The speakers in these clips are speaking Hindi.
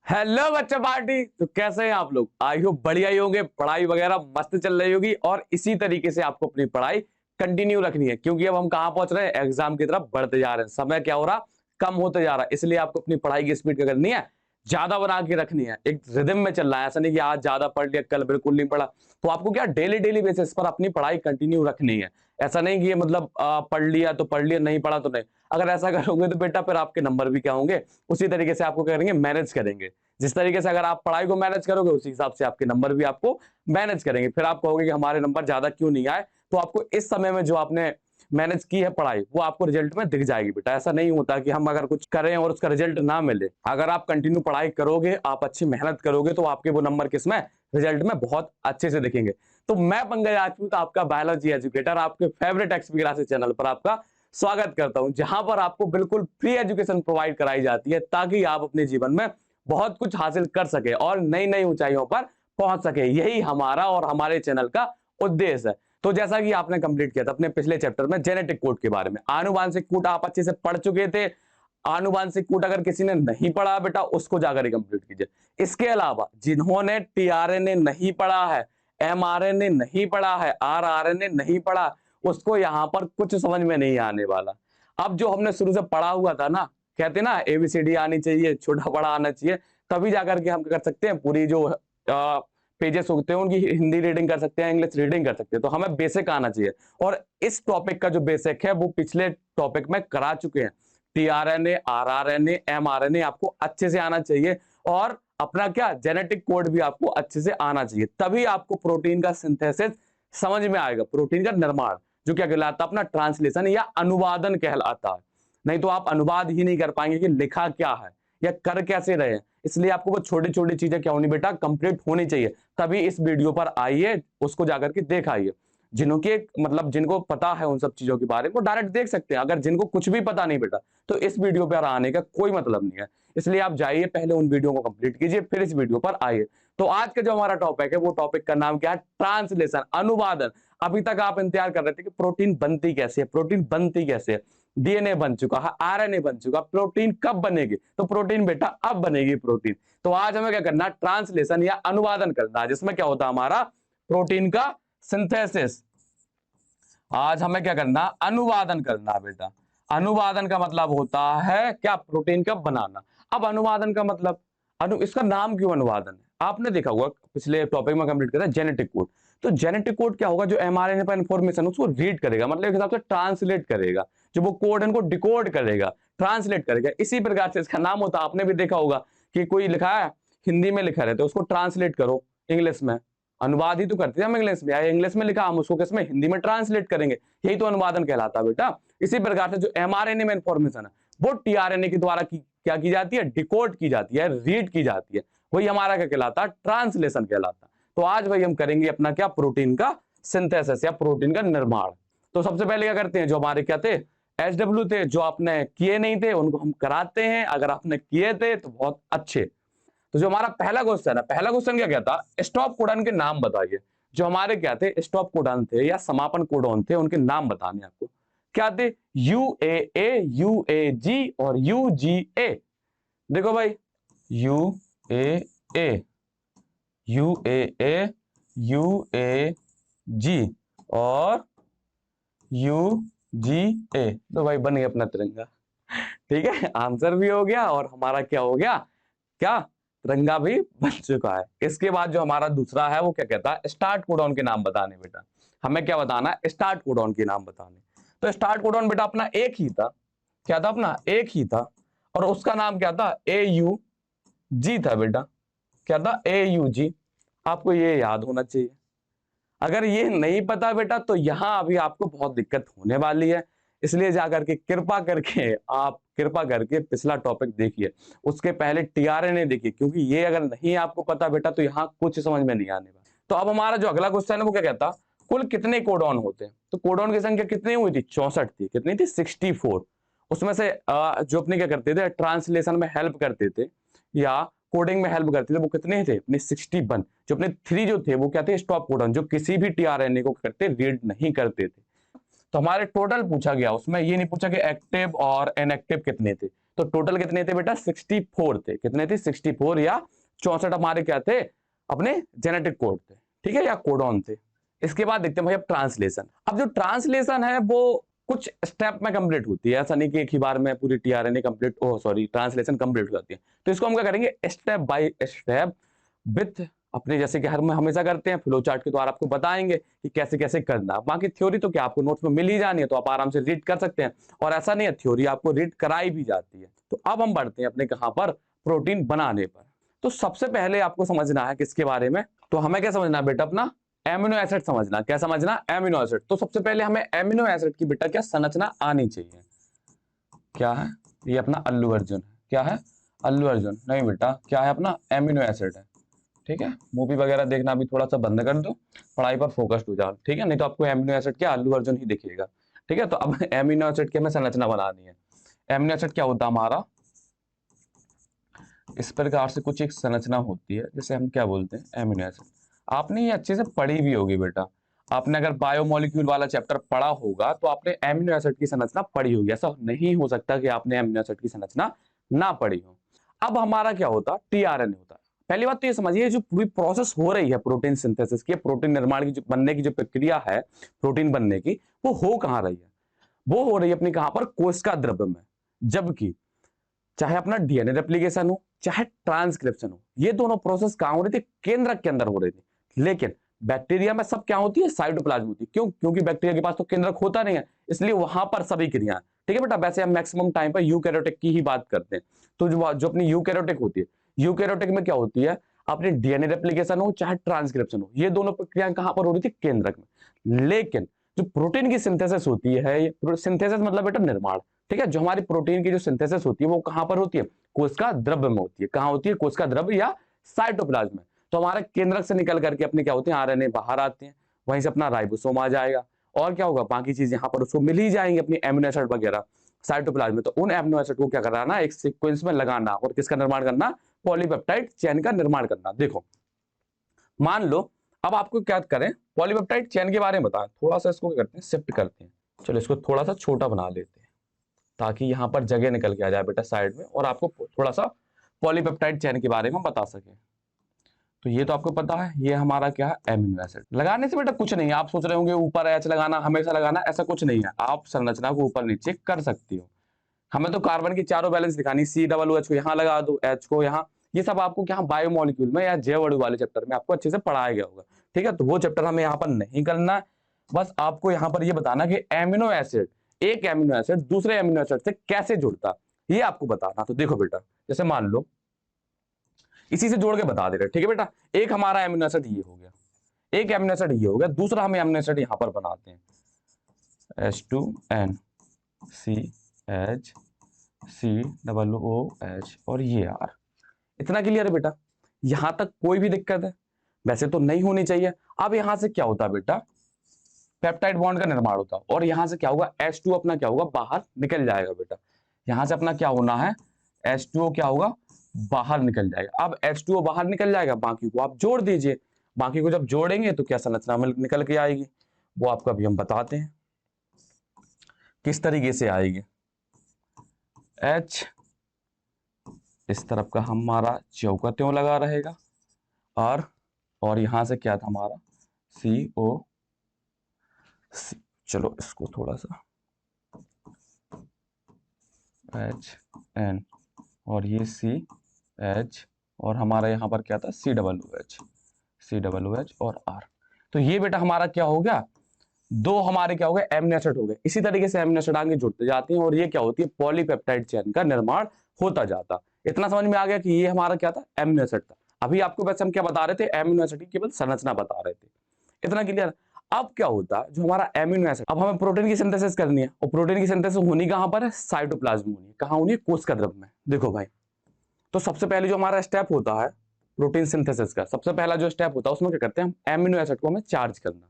हेलो बच्चा पार्टी। तो कैसे हैं आप लोग? आई होप बढ़िया ही होंगे, पढ़ाई वगैरह मस्त चल रही होगी और इसी तरीके से आपको अपनी पढ़ाई कंटिन्यू रखनी है, क्योंकि अब हम कहां पहुंच रहे हैं, एग्जाम की तरफ बढ़ते जा रहे हैं। समय क्या हो रहा, कम होते जा रहा है। इसलिए आपको अपनी पढ़ाई की स्पीड क्या करनी है, ज्यादा बना के रखनी है। एक रिदम में चल रहा है, ऐसा नहीं कि आज ज्यादा पढ़ लिया कल बिल्कुल नहीं पढ़ा। तो आपको क्या डेली डेली बेसिस पर अपनी पढ़ाई कंटिन्यू रखनी है। ऐसा नहीं कि ये मतलब पढ़ लिया तो पढ़ लिया, नहीं पढ़ा तो नहीं। अगर ऐसा करोगे तो बेटा फिर आपके नंबर भी क्या होंगे, उसी तरीके से आपको क्या करेंगे, मैनेज करेंगे। जिस तरीके से अगर आप पढ़ाई को मैनेज करोगे, उसी हिसाब से आपके नंबर भी आपको मैनेज करेंगे। फिर आप कहोगे कि हमारे नंबर ज्यादा क्यों नहीं आए। तो आपको इस समय में जो आपने मैनेज की है पढ़ाई, वो आपको रिजल्ट में दिख जाएगी बेटा। ऐसा नहीं होता कि हम अगर कुछ करें और उसका रिजल्ट ना मिले। अगर आप कंटिन्यू पढ़ाई करोगे, आप अच्छी मेहनत करोगे, तो आपके वो नंबर किसमें, रिजल्ट में बहुत अच्छे से दिखेंगे। तो मैं पंकज राजपूत, आपका बायोलॉजी एजुकेटर, आपके फेवरेट एक्सपी क्लासेस चैनल पर आपका स्वागत करता हूं, जहां पर आपको बिल्कुल फ्री एजुकेशन प्रोवाइड कराई जाती है, ताकि आप अपने जीवन में बहुत कुछ हासिल कर सके और नई नई ऊंचाइयों पर पहुंच सके। यही हमारा और हमारे चैनल का उद्देश्य है। तो जैसा कि आपने कंप्लीट किया था अपने पिछले चैप्टर में जेनेटिक कोड के बारे में, आनुवांशिक कोड आप अच्छे से पढ़ चुके थे। आनुवांशिक कोड अगर किसी ने नहीं पढ़ा बेटा, उसको जाकर ही कंप्लीट कीजिए। इसके अलावा जिन्होंने टीआरएनए नहीं पढ़ा है, एमआरएनए नहीं पढ़ा है, आरआरएनए नहीं पढ़ा, उसको यहां पर कुछ समझ में नहीं आने वाला। अब जो हमने शुरू से पढ़ा हुआ था ना, कहते ना एबीसीडी आनी चाहिए, छोटा बड़ा आना चाहिए, तभी जाकर के हम कर सकते हैं पूरी जो पेजेस होते हैं उनकी हिंदी रीडिंग कर सकते हैं, इंग्लिश रीडिंग कर सकते हैं। तो हमें बेसिक आना चाहिए। और इस टॉपिक का जो बेसिक है वो पिछले टॉपिक में करा चुके हैं। टीआरएनए, आरआरएनए, एमआरएनए आपको अच्छे से आना चाहिए। और अपना क्या जेनेटिक कोड भी आपको अच्छे से आना चाहिए, तभी आपको प्रोटीन का सिंथेसिस समझ में आएगा। प्रोटीन का निर्माण जो क्या कहलाता है, अपना ट्रांसलेशन या अनुवादन कहलाता है। नहीं तो आप अनुवाद ही नहीं कर पाएंगे कि लिखा क्या है या कर कैसे रहे हैं। इसलिए आपको वो छोटी छोटी चीजें क्या होनी बेटा, कंप्लीट होनी चाहिए। तभी इस वीडियो पर आइए, उसको जाकर के देखाइए। जिनके मतलब जिनको पता है उन सब चीजों के बारे में वो डायरेक्ट देख सकते हैं। अगर जिनको कुछ भी पता नहीं बेटा, तो इस वीडियो पर आने का कोई मतलब नहीं है। इसलिए आप जाइए, पहले उन वीडियो को कंप्लीट कीजिए, फिर इस वीडियो पर आइए। तो आज का जो हमारा टॉपिक है, वो टॉपिक का नाम क्या है, ट्रांसलेशन, अनुवादन। अभी तक आप इंतजार कर रहे थे कि प्रोटीन बनती कैसे है, प्रोटीन बनती कैसे है। डीएनए बन चुका है, आरएनए बन चुका, प्रोटीन कब बनेगी? तो प्रोटीन बेटा अब बनेगी प्रोटीन। तो आज हमें क्या करना, ट्रांसलेशन या अनुवादन करना है, जिसमें क्या होता है हमारा प्रोटीन का सिंथेसिस। आज हमें क्या करना, अनुवादन करना बेटा। अनुवादन का मतलब होता है क्या, प्रोटीन का बनाना। अब अनुवादन का मतलब इसका नाम क्यों अनुवादन है? आपने देखा होगा पिछले टॉपिक में कंप्लीट करा जेनेटिक कोड। तो जेनेटिक कोड क्या होगा, जो एमआरएनए पर इंफॉर्मेशन उसको रीड करेगा, मतलब एक हिसाब से ट्रांसलेट करेगा। जो वो कोड है उनको डिकोड करेगा, ट्रांसलेट करेगा। इसी प्रकार से इसका नाम होता है। आपने भी देखा होगा कि कोई लिखा है हिंदी में लिखा रहता है, उसको ट्रांसलेट करो इंग्लिश में। अनुवाद ही तो करते हैं हम इंग्लिश में, या इंग्लिश में लिखा, हम उसको किसमें, हिंदी में ट्रांसलेट करेंगे। यही तो अनुवादन कहलाता है बेटा। इसी प्रकार से जो एमआरएनए में इंफॉर्मेशन है, वो टीआरएनए के द्वारा क्या की जाती है, डिकोड की जाती है, रीड की जाती है। वही हमारा क्या कहलाता है, ट्रांसलेशन कहलाता है। तो आज भाई हम करेंगे अपना क्या, प्रोटीन का सिंथेसिस या प्रोटीन का निर्माण। तो सबसे पहले क्या करते हैं, जो हमारे क्या थे, एचडब्ल्यू थे, जो आपने किए नहीं थे उनको हम कराते हैं। अगर आपने किए थे तो बहुत अच्छे। तो जो हमारा पहला क्वेश्चन है, पहला क्वेश्चन क्या कहता, स्टॉप कोडन के नाम बताइए। जो हमारे क्या थे, स्टॉप कोडन थे या समापन कोडन थे, उनके नाम बताने आपको। क्या थे, यूएए, यूएजी और यूजीए। देखो भाई, यूएए, यूएए, यूएजी और यूजीए। तो भाई बन गया अपना तिरंगा। ठीक है, आंसर भी हो गया और हमारा क्या हो गया, क्या तिरंगा भी बन चुका है। इसके बाद जो हमारा दूसरा है, वो क्या कहता है, स्टार्ट कोडॉन के नाम बताने बेटा। हमें क्या बताना है, स्टार्ट कोडॉन के नाम बताने। तो स्टार्ट कोडॉन बेटा अपना एक ही था। क्या था, अपना एक ही था। और उसका नाम क्या था, AUG था बेटा। क्या था, AUG। आपको ये याद होना चाहिए। अगर ये नहीं पता बेटा, तो यहां अभी आपको बहुत दिक्कत होने वाली है। इसलिए जाकर के कृपा करके पिछला टॉपिक देखिए, उसके पहले टीआरएनए देखिए, क्योंकि ये अगर नहीं आपको पता बेटा, तो यहाँ कुछ समझ में नहीं आने वाला। तो अब हमारा जो अगला क्वेश्चन है, वो क्या कहता, कुल कितने कोडॉन होते हैं? तो कोडॉन की संख्या कितनी हुई थी, 64 थी। कितनी थी, 64। उसमें से जो अपने क्या करते थे, ट्रांसलेशन में हेल्प करते थे या कोडिंग में हेल्प करते थे, वो कितने थे, अपने 61। जो अपने 3 जो थे, वो क्या थे, स्टॉप कोडॉन, जो किसी भी टीआरएनए को करते रीड नहीं करते थे। तो हमारे टोटल पूछा गया, उसमें ये नहीं पूछा कि एक्टिव और इनएक्टिव कितने थे। तो टोटल कितने थे बेटा 64 थे। कितने थे 64 या 64 हमारे क्या थे अपने जेनेटिक कोड थे, ठीक है, या कोडॉन थे। इसके बाद देखते हैं भाई अब ट्रांसलेशन। अब जो ट्रांसलेशन है वो कुछ स्टेप में कंप्लीट होती है, ऐसा नहीं कि एक ही बार में पूरी टीआरएनए कंप्लीट ट्रांसलेशन कंप्लीट हो जाती है। तो इसको हम क्या करेंगे स्टेप बाय स्टेप विथ अपने जैसे कि हर में हमेशा करते हैं फ्लो चार्ट के द्वारा आपको बताएंगे कि कैसे कैसे करना। बाकी थ्योरी तो क्या आपको नोट्स में मिल ही जानी है, तो आप आराम से रीड कर सकते हैं। और ऐसा नहीं है, थ्योरी आपको रीड कराई भी जाती है। तो अब हम बढ़ते हैं अपने कहां पर प्रोटीन बनाने पर। तो सबसे पहले आपको समझना है किसके बारे में, तो हमें क्या समझना है बेटा अपना एमिनो एसिड समझना। क्या समझना एमिनो एसिड। तो सबसे पहले हमें एमिनो एसिड की बेटा क्या संरचना आनी चाहिए। क्या है ये अपना अल्लू अर्जुन है। क्या है अल्लू अर्जुन नहीं बेटा, क्या है अपना एमिनो एसिड है। ठीक है, मूवी वगैरह देखना भी थोड़ा सा बंद कर दो, पढ़ाई पर फोकस्ड हो जाओ, ठीक है, नहीं तो आपको एमिनो एसिड क्या अल्लू अर्जुन ही दिखेगा। ठीक है, तो अब एमिनो एसिड की हमें संरचना बनानी है। एमिनो एसिड क्या होता है हमारा, इस प्रकार से कुछ एक संरचना होती है जिसे हम क्या बोलते हैं एमिनो एसिड। आपने ये अच्छे से पढ़ी भी होगी बेटा, आपने अगर बायोमोलिक्यूल वाला चैप्टर पढ़ा होगा तो आपने एमिनो एसिड की संरचना पढ़ी होगी। ऐसा नहीं हो सकता कि आपने एमिनो एसिड की संरचना ना पढ़ी हो। अब हमारा क्या होता है टीआरएनए होता है। पहली बात तो ये समझिए जो पूरी प्रोसेस हो रही है प्रोटीन सिंथेसिस की, प्रोटीन निर्माण की जो बनने की जो प्रक्रिया है प्रोटीन बनने की, वो हो कहां रही है, वो हो रही है अपनी कहां पर कोशिका द्रव्य में। जबकि चाहे अपना डीएनए रेप्लिकेशन हो चाहे ट्रांसक्रिप्शन हो, ये दोनों प्रोसेस कहां हो रही थी केंद्रक के अंदर हो रही थी। लेकिन बैक्टीरिया में सब क्या होती है साइटोप्लाज्म होती है। क्यों, क्योंकि बैक्टीरिया के पास तो केंद्रक होता नहीं है, इसलिए वहां पर सभी क्रियाएं। ठीक है बेटा, वैसे हम मैक्सिमम टाइम पर यूकैरियोटिक की ही बात करते हैं। तो जो अपनी यूकैरियोटिक होती है, यूकैरियोटिक में क्या होती है अपने डीएनए रेप्लिकेशन हो चाहे ट्रांसक्रिप्शन हो, ये दोनों प्रक्रियाएं कहां पर हो रही थी केंद्रक में। लेकिन जो प्रोटीन की सिंथेसिस होती है, सिंथेसिस मतलब बेटा निर्माण, ठीक है, जो हमारी प्रोटीन की जो सिंथेसिस होती है वो कहां पर होती है कोशिका द्रव्य में होती है। कहां होती है कोशिका द्रव्य या साइटोप्लाज्म में। तो हमारे केंद्रक से निकल करके अपने क्या होते हैं आरएनए बाहर आते हैं, वहीं से अपना राइबोसोम आ जाएगा और क्या होगा बाकी चीज यहाँ पर उसको मिल ही जाएंगी अपनी एमिनो एसिड वगैरह साइटोप्लाज्म में। तो उन एमिनो एसिड को क्या कराना एक सीक्वेंस में लगाना और किसका निर्माण करना पॉलीपेप्टाइड चेन का निर्माण करना। देखो मान लो अब आपको क्या करें पॉलीपेप्टाइड चेन के बारे में बताएं, थोड़ा सा इसको क्या करते हैं शिफ्ट करते हैं। चलो इसको थोड़ा सा छोटा बना लेते हैं ताकि यहाँ पर जगह निकल के आ जाए बेटा साइड में और आपको थोड़ा सा पॉलीपेप्टाइड चेन के बारे में बता सके। तो ये तो आपको पता है ये हमारा क्या है एमिनो एसिड। लगाने से बेटा कुछ नहीं है, आप सोच रहे होंगे ऊपर एच लगाना हमेशा लगाना, ऐसा कुछ नहीं है, आप संरचना को ऊपर नीचे कर सकती हो। हमें तो कार्बन की चारों बैलेंस दिखानी, COOH को यहाँ लगा दो, H को यहाँ, ये सब आपको क्या बायोमोलिक्यूल में या जैव अणु वाले चैप्टर में आपको अच्छे से पढ़ाया गया होगा। ठीक है, तो वो चैप्टर हमें यहाँ पर नहीं करना है। बस आपको यहाँ पर ये बताना कि एमिनो एसिड एक एमिनो एसिड दूसरे एमिनो एसिड से कैसे जुड़ता ये आपको बताना। तो देखो बेटा जैसे मान लो इसी से जोड़ के बता दे रहे, ठीक है बेटा, एक हमारा एमिनो एसिड ये हो गया, एक एमिनो एसिड ये हो गया, दूसरा हम एमिनो एसिड यहाँ पर बनाते हैं H2N CH COOH और ये R। इतना क्लियर है बेटा, यहां तक कोई भी दिक्कत है वैसे तो नहीं होनी चाहिए। अब यहां से क्या होता है बेटा पेप्टाइड बॉन्ड का निर्माण होता है और यहां से क्या होगा H2 अपना क्या होगा बाहर निकल जाएगा बेटा। यहां से अपना क्या होना है H2O क्या होगा बाहर निकल जाएगा। अब H2O बाहर निकल जाएगा, बाकी को आप जोड़ दीजिए, बाकी को जब जोड़ेंगे तो क्या संरचना निकल के आएगी वो आपको अभी हम बताते हैं किस तरीके से आएगी। H इस तरफ का हमारा चौका त्यों लगा रहेगा और यहां से क्या था हमारा CO, चलो इसको थोड़ा सा HN और ये CH और हमारा यहाँ पर क्या था COOH और R। तो ये बेटा हमारा क्या हो गया दो हमारे क्या हो गए एमिनो एसिड हो गए। इसी तरीके से एमिनो एसिड आगे जुड़ते जाते हैं और ये क्या होती है पॉलीपेप्टाइड चेन का निर्माण होता जाता। इतना समझ में आ गया कि ये हमारा क्या था एमिनो एसिड था। अभी आपको वैसे हम क्या बता रहे थे एमिनो एसिड की केवल संरचना बता रहे थे, इतना क्लियर। अब क्या होता है जो हमारा एमिनो एसिड, अब हमें प्रोटीन की सिंथेसिस करनी है और प्रोटीन की सिंथेसिस होनी कहां पर है साइटोप्लाज्म होनी है। कहां होनी है कोशिका द्रव्य में। देखो भाई तो सबसे पहले जो हमारा स्टेप होता है प्रोटीन सिंथेसिस का, सबसे पहला जो स्टेप होता है उसमें क्या करते हैं हम एमिनो एसिड को हमें चार्ज करना।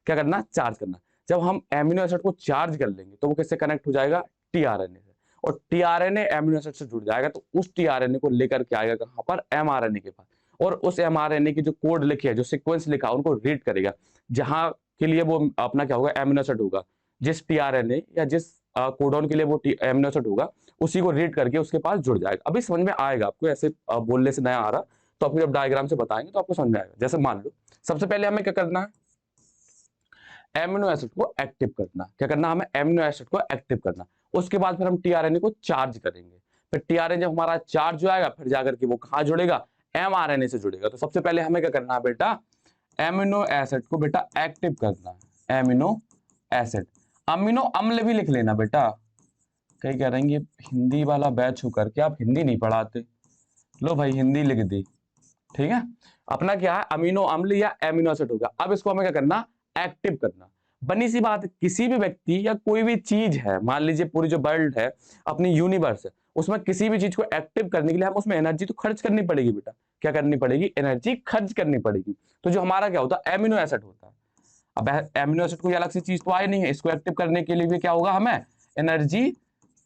क्या करना चार्ज करना। जब हम एमिनो एसिड को चार्ज कर लेंगे तो वो किससे कनेक्ट हो जाएगा टीआरएनए से, और टीआरएनए एमिनो एसिड से जुड़ जाएगा तो उस टीआरएनए को लेकर के आएगा कहां पर एमआरएनए के पास, और उस एमआरएनए की जो कोड लिखे है जो सीक्वेंस लिखा है उनको रीड करेगा, जहां के लिए वो अपना क्या होगा एमिनो एसिड होगा, जिस टीआरएनए या जिस कोडॉन के लिए वो एमिनो एसिड होगा उसी को रीड करके उसके पास जुड़ जाएगा। अभी समझ में आएगा आपको, ऐसे बोलने से नया आ रहा, तो आपको जब डायग्राम से बताएंगे तो आपको समझ में आएगा। जैसे मान लो सबसे पहले हमें क्या करना है, एमिनो एसिड को एक्टिव करना। क्या करना हमें, एमिनो एसिड को एक्टिव करना। उसके बाद फिर हम टीआरएनए को चार्ज करेंगे। फिर टीआरएनए जब हमारा चार्ज हो जाएगा फिर जाकर के वो कहां जुड़ेगा, एमआरएनए से जुड़ेगा। तो सबसे पहले हमें क्या करना है बेटा, एमिनो एसिड को बेटा एक्टिव करना है। एमिनो एसिड, अमीनो अम्ल भी लिख लेना बेटा। कहीं कह रहे हैं ये हिंदी वाला बैच होकर के आप हिंदी नहीं पढ़ाते, लो भाई हिंदी लिख दी, ठीक है। अपना क्या है, अमीनो अम्ल या एमिनो एसिड होगा। अब इसको हमें क्या करना, एक्टिव करना। बनी सी बात है, किसी भी व्यक्ति या कोई भी चीज है, मान लीजिए पूरी जो वर्ल्ड है, अपनी यूनिवर्स है, उसमें किसी भी चीज को एक्टिव करने के लिए हम उसमें एनर्जी तो खर्च करनी पड़ेगी बेटा। क्या करनी पड़ेगी, एनर्जी खर्च करनी पड़ेगी। तो जो हमारा क्या होता है, एमिनो एसिड होता है। अब एमिनो एसिड कोई अलग सी चीज तो आई नहीं है, इसको एक्टिव करने के लिए भी क्या होगा, हमें एनर्जी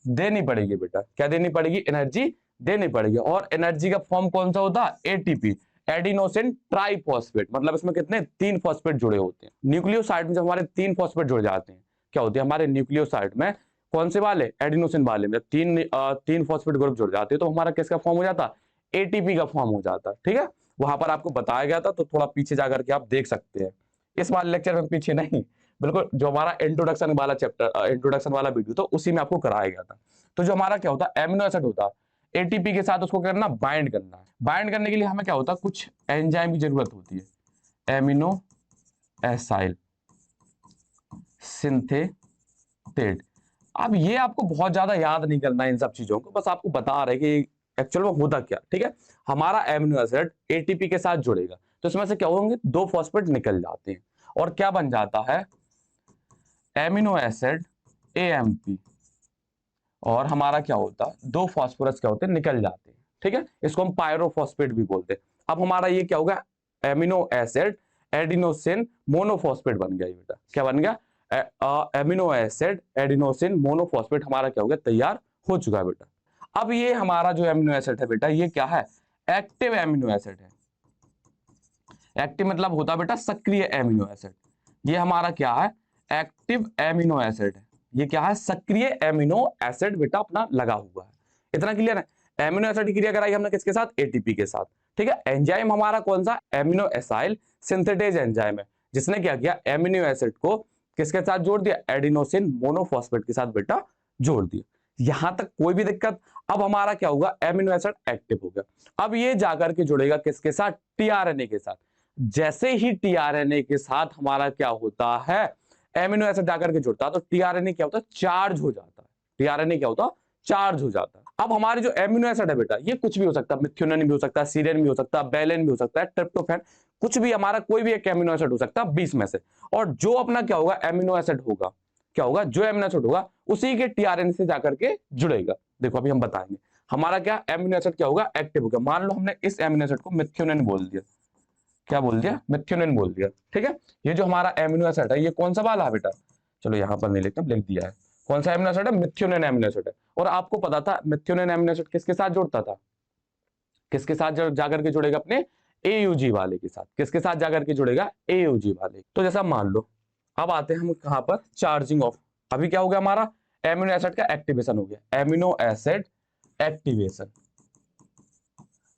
देनी पड़ेगी बेटा। क्या देनी पड़ेगी, एनर्जी देनी पड़ेगी। और एनर्जी का फॉर्म कौन सा होता है, एटीपी, एडिनोसिन ट्राइफॉस्फेट। मतलब इसमें कितने, 3 फॉस्फेट जुड़े होते हैं। न्यूक्लियोसाइड में जब हमारे 3 फॉस्फेट जुड़ जाते हैं, क्या होते हैं हमारे न्यूक्लियोसाइड में, कौन से वाले, एडिनोसिन वाले में 3 फॉस्फेट ग्रुप जुड़ जाते हैं, तो हमारा किसका फॉर्म हो जाता है, एटीपी का फॉर्म हो जाता है। ठीक है, वहां पर आपको बताया गया था, तो थोड़ा पीछे जाकर के आप देख सकते हैं। इस वाले लेक्चर में पीछे नहीं, बिल्कुल जो हमारा इंट्रोडक्शन वाला चैप्टर, इंट्रोडक्शन वाला वीडियो, तो उसी में आपको कराया गया था। तो जो हमारा क्या होता है, एमिनो एसिड होता है, एटीपी के साथ उसको करना, बाइंड करना है। बाइंड करने के लिए हमें क्या होता है, कुछ एंजाइम की जरूरत होती है, एमिनो एसाइल सिंथेटेड। अब ये आपको बहुत ज्यादा याद नहीं करना है इन सब चीजों को, बस आपको बता रहे कि एक्चुअल में होता क्या। ठीक है, हमारा एमिनो एसिड एटीपी के साथ जुड़ेगा, तो इसमें से क्या होंगे, 2 फॉस्फेट निकल जाते हैं, और क्या बन जाता है, एमिनो एसिड एएमपी। और हमारा क्या होता है, 2 फास्फोरस क्या होते हैं, निकल जाते हैं। ठीक है, इसको हम पायरोफॉस्फेट भी बोलते हैं। अब हमारा ये क्या होगा, एमिनो एसिड एडिनोसिन मोनोफॉस्फेट बन गया बेटा। क्या बन गया, एमिनो एसिड एडिनोसिन मोनोफॉस्फेट हमारा क्या हो गया, तैयार हो चुका है बेटा। अब ये हमारा जो एमिनो एसिड है बेटा, ये क्या है, एक्टिव एमिनो एसिड है। एक्टिव मतलब होता है बेटा सक्रिय एमिनो एसिड। ये हमारा क्या है, एक्टिव एमिनो एसिड है। ये क्या है, सक्रिय एमिनो एसिड बेटा अपना लगा हुआ है। इतना क्लियर है। एमिनो एसिड की क्रिया कराई हमने किसके साथ, एटीपी के साथ। ठीक है, एंजाइम हमारा कौन सा, एमिनो एसाइल सिंथेटेज एंजाइम है, जिसने क्या किया, एमिनो एसिड को किसके साथ जोड़ दिया, एडिनोसिन मोनोफॉस्फेट के साथ बेटा जोड़ दिया। यहां तक कोई भी दिक्कत। अब हमारा क्या होगा, एमिनो एसिड एक्टिव हो गया। अब ये जाकर के जुड़ेगा किसके साथ, टीआरएनए के साथ। जैसे ही टीआरएनए के साथ हमारा क्या होता है, एमिनो एसिड जाकर के जुड़ता है, तो टीआरएनए क्या होता है, चार्ज हो जाता है। टीआरएनए क्या होता है, चार्ज हो जाता है। अब हमारे जो एमिनो एसिड है बेटा, ये कुछ भी हो सकता है, मिथ्योनिन भी हो सकता है, सीरियन भी हो सकता है, बेलेन भी हो सकता है, ट्रिप्टोफैन, कुछ भी हमारा कोई भी एक एमिनो एसिड हो सकता है 20 में से। और जो अपना क्या होगा, एमिनो एसिड होगा, क्या होगा, जो एमिनो एसिड होगा उसी के टीआरएनए से जाकर के जुड़ेगा। देखो अभी हम बताएंगे हमारा क्या, एमिनो एसिड क्या होगा, एक्टिव होगा। मान लो हमने इस एमिनो एसिड को मिथ्योनिन बोल दिया, क्या बोल दिया, मिथ्योनिन बोल दिया। ठीक है, ये जो हमारा एमिनो एसिड है, ये कौन सा वाला है बेटा, चलो यहां पर नहीं लिखता, लिख दिया है। कौन सा एमिनो एसिड है, मिथ्योनिन एमिनो एसिड है। और आपको पता था मिथ्योनिन एमिनो एसिड किसके साथ जुड़ता था, किसके साथ जाकर के जुड़ेगा, अपने एयूजी वाले के साथ। किसके साथ जाकर के जुड़ेगा, एयूजी वाले। तो जैसा मान लो, अब आते हैं हम कहां पर, चार्जिंग ऑफ। अभी क्या हो गया हमारा, एमिनो एसिड का एक्टिवेशन हो गया, एमिनो एसिड एक्टिवेशन।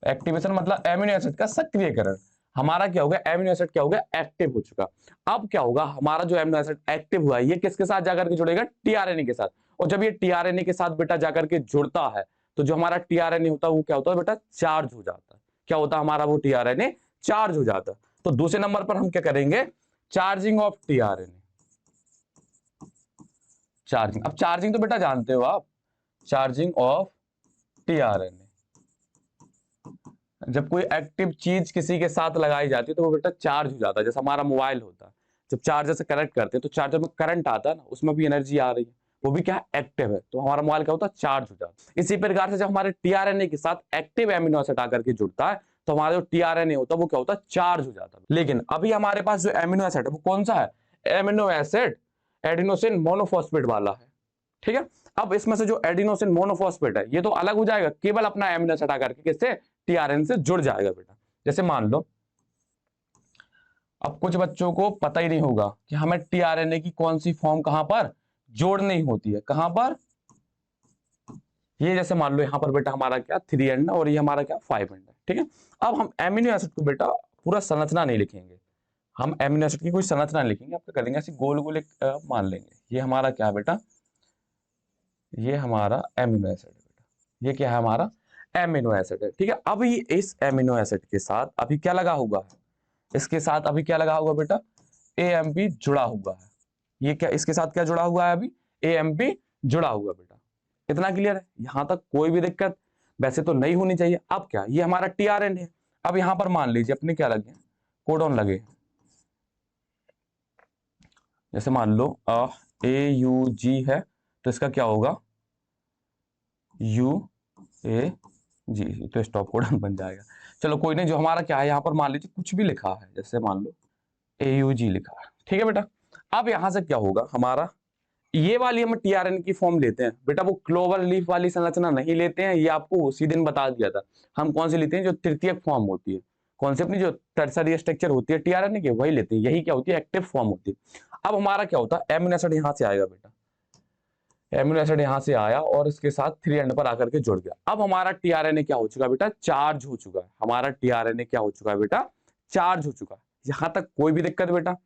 एक्टिवेशन मतलब एमिनो एसिड का सक्रियकरण। हमारा क्या होगा, एमिनो एसिड क्या होगा, एक्टिव हो चुका। अब क्या होगा, हमारा जो एमिनो एसिड एक्टिव हुआ है, ये किसके साथ जाकर के जुड़ेगा, टीआरएनए के साथ। और जब ये टीआरएनए के साथ बेटा जाकर के जुड़ता है, तो जो हमारा टीआरएनए होता है वो क्या होता है बेटा, चार्ज हो जाता है। क्या होता है हमारा, वो टीआरएनए चार्ज हो जाता है। तो दूसरे नंबर पर हम क्या करेंगे, चार्जिंग ऑफ टीआरएनए। चार्जिंग, अब चार्जिंग तो बेटा जानते हो आप, चार्जिंग ऑफ टीआरएनए। जब कोई एक्टिव चीज किसी के साथ लगाई जाती है तो वो बेटा चार्ज हो जाता है। जैसे हमारा मोबाइल होता है, जब चार्जर से कनेक्ट करते हैं तो चार्जर में करंट आता है ना, उसमें भी एनर्जी आ रही है, वो भी क्या एक्टिव है, तो हमारा मोबाइल क्या होता है, चार्ज हो जाता है। इसी प्रकार से जब हमारे टीआरएनए के साथ एक्टिव एमिनो एसिड आकर के जुड़ता है, तो हमारा जो टीआरएनए होता है वो क्या होता है, चार्ज हो जाता है। लेकिन अभी हमारे पास जो एमिनो एसिड है वो कौन सा है, एमिनो एसिड एडिनोसिन मोनोफॉस्फेट वाला है। ठीक है, अब इसमें से जो एडिनोसिन मोनोफॉस्फेट है, ये तो अलग हो जाएगा, केवल अपना एमिनो एसिड आकर के किससे, टीआरएनए से जुड़ जाएगा बेटा। जैसे मान लो, अब कुछ बच्चों को पता ही नहीं होगा कि हमें टीआरएनए की कौन सी फॉर्म कहां पर जोड़नी होती है, कहां पर, ये जैसे मान लो यहाँ पर बेटा हमारा क्या 3 एंड और ये हमारा क्या 5 एंड है, ठीक है। अब हम एमिनो एसिड को बेटा पूरा संरचना नहीं लिखेंगे, हम एमिनो एसिड की कोई संरचना नहीं लिखेंगे, आपका कर देंगे ऐसे गोल गोल एक मान लेंगे ये हमारा क्या है बेटा, ये हमारा एमिनो एसिड है बेटा, ये क्या है हमारा एमिनो एसिड है, ठीक है। अभी इस एमिनो एसिड के साथ अभी क्या लगा हुआ है, इसके साथ अभी क्या लगा हुआ बेटा, AMP जुड़ा हुआ है। ये क्या इसके साथ क्या जुड़ा हुआ है, अभी AMP जुड़ा हुआ बेटा। इतना क्लियर है, यहां तक कोई भी दिक्कत वैसे तो नहीं होनी चाहिए। अब क्या, ये हमारा TRN है। अब यहां पर मान लीजिए अपने क्या लगे, कोडॉन लगे, जैसे मान लो AUG है तो इसका क्या होगा UAG, तो स्टॉप कोडॉन बन जाएगा। चलो कोई नहीं, जो हमारा क्या है यहाँ पर मान लीजिए कुछ भी लिखा है, जैसे मान लो AUG लिखा है, ठीक है बेटा। अब यहां से क्या होगा हमारा, ये वाली हम TRN की फॉर्म लेते हैं बेटा, वो क्लोवर लीफ वाली संरचना नहीं लेते हैं, ये आपको उसी दिन बता दिया था। हम कौन सी लेते हैं, जो तृतीयक फॉर्म होती है, कौन सी अपनी जो टर्सरी स्ट्रक्चर होती है TRN की, वही लेते हैं। यही क्या होती है, एक्टिव फॉर्म होती है। अब हमारा क्या होता है, एमिनो एसिड यहां से आएगा बेटा, एमिनो एसिड यहां से आया और इसके साथ 3 एंड पर आकर के जुड़ गया। अब हमारा TRNA क्या हो चुका बेटा, चार्ज हो चुका है। हमारा TRNA क्या हो चुका है बेटा, चार्ज हो चुका है। यहां तक कोई भी दिक्कत बेटा,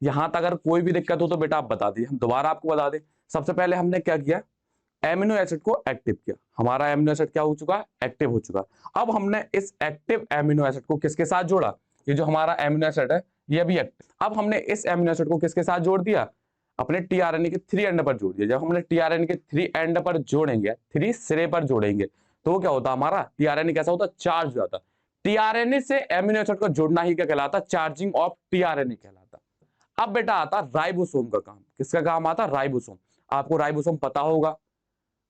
यहां तक अगर कोई भी दिक्कत हो तो बेटा आप बता दीजिए, हम दोबारा आपको बता दें। सबसे पहले हमने क्या किया, एमिनो एसिड को एक्टिव किया। हमारा एमिनो एसिड क्या हो चुका है, एक्टिव हो चुका है। अब हमने इस एक्टिव एमिनो एसिड को किसके साथ जोड़ा, ये जो हमारा एमिनो एसिड है ये भी एक्टिव। अब हमने इस एमिनो एसिड को किसके साथ जोड़ दिया, अपने TRNA के 3 एंड पर जोड़ दिया। जब हमने TRNA के 3 एंड पर जोड़ेंगे, 3 सिरे पर जोड़ेंगे, तो वो क्या होता हमारा TRNA कैसा होता, चार्ज हो जाता। TRNA से एमिनो एसिड को जोड़ना ही क्या कहलाता, चार्जिंग ऑफ TRNA कहलाता। अब बेटा आता राइबोसोम का काम। किसका काम आता, राइबोसोम। आपको राइबोसोम पता होगा,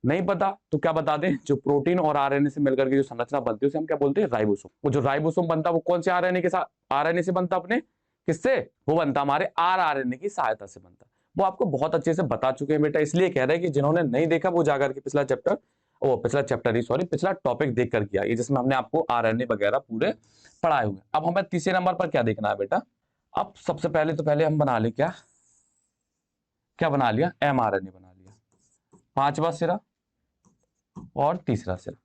नहीं पता तो क्या बता दें, जो प्रोटीन और RNA से मिलकर के जो संरचना बनती है उसे हम क्या बोलते हैं, राइबोसोम। वो जो राइबोसोम बनता है वो कौन से RNA के साथ, RNA से बनता अपने, किससे, वो बनता हमारे rRNA की सहायता से बनता। वो आपको बहुत अच्छे से बता चुके हैं बेटा, इसलिए कह रहे हैं कि जिन्होंने नहीं देखा वो जाकर के पिछला चैप्टर, ओ पिछला चैप्टर ही सॉरी पिछला टॉपिक देख कर किया, ये जिसमें हमने आपको RNA वगैरह पूरे पढ़ाए हुए। अब हमें तीसरे नंबर पर क्या देखना है बेटा, अब सबसे पहले तो पहले हम बना ले क्या क्या बना लिया, mRNA बना लिया, 5वां सिरा और तीसरा सिरा।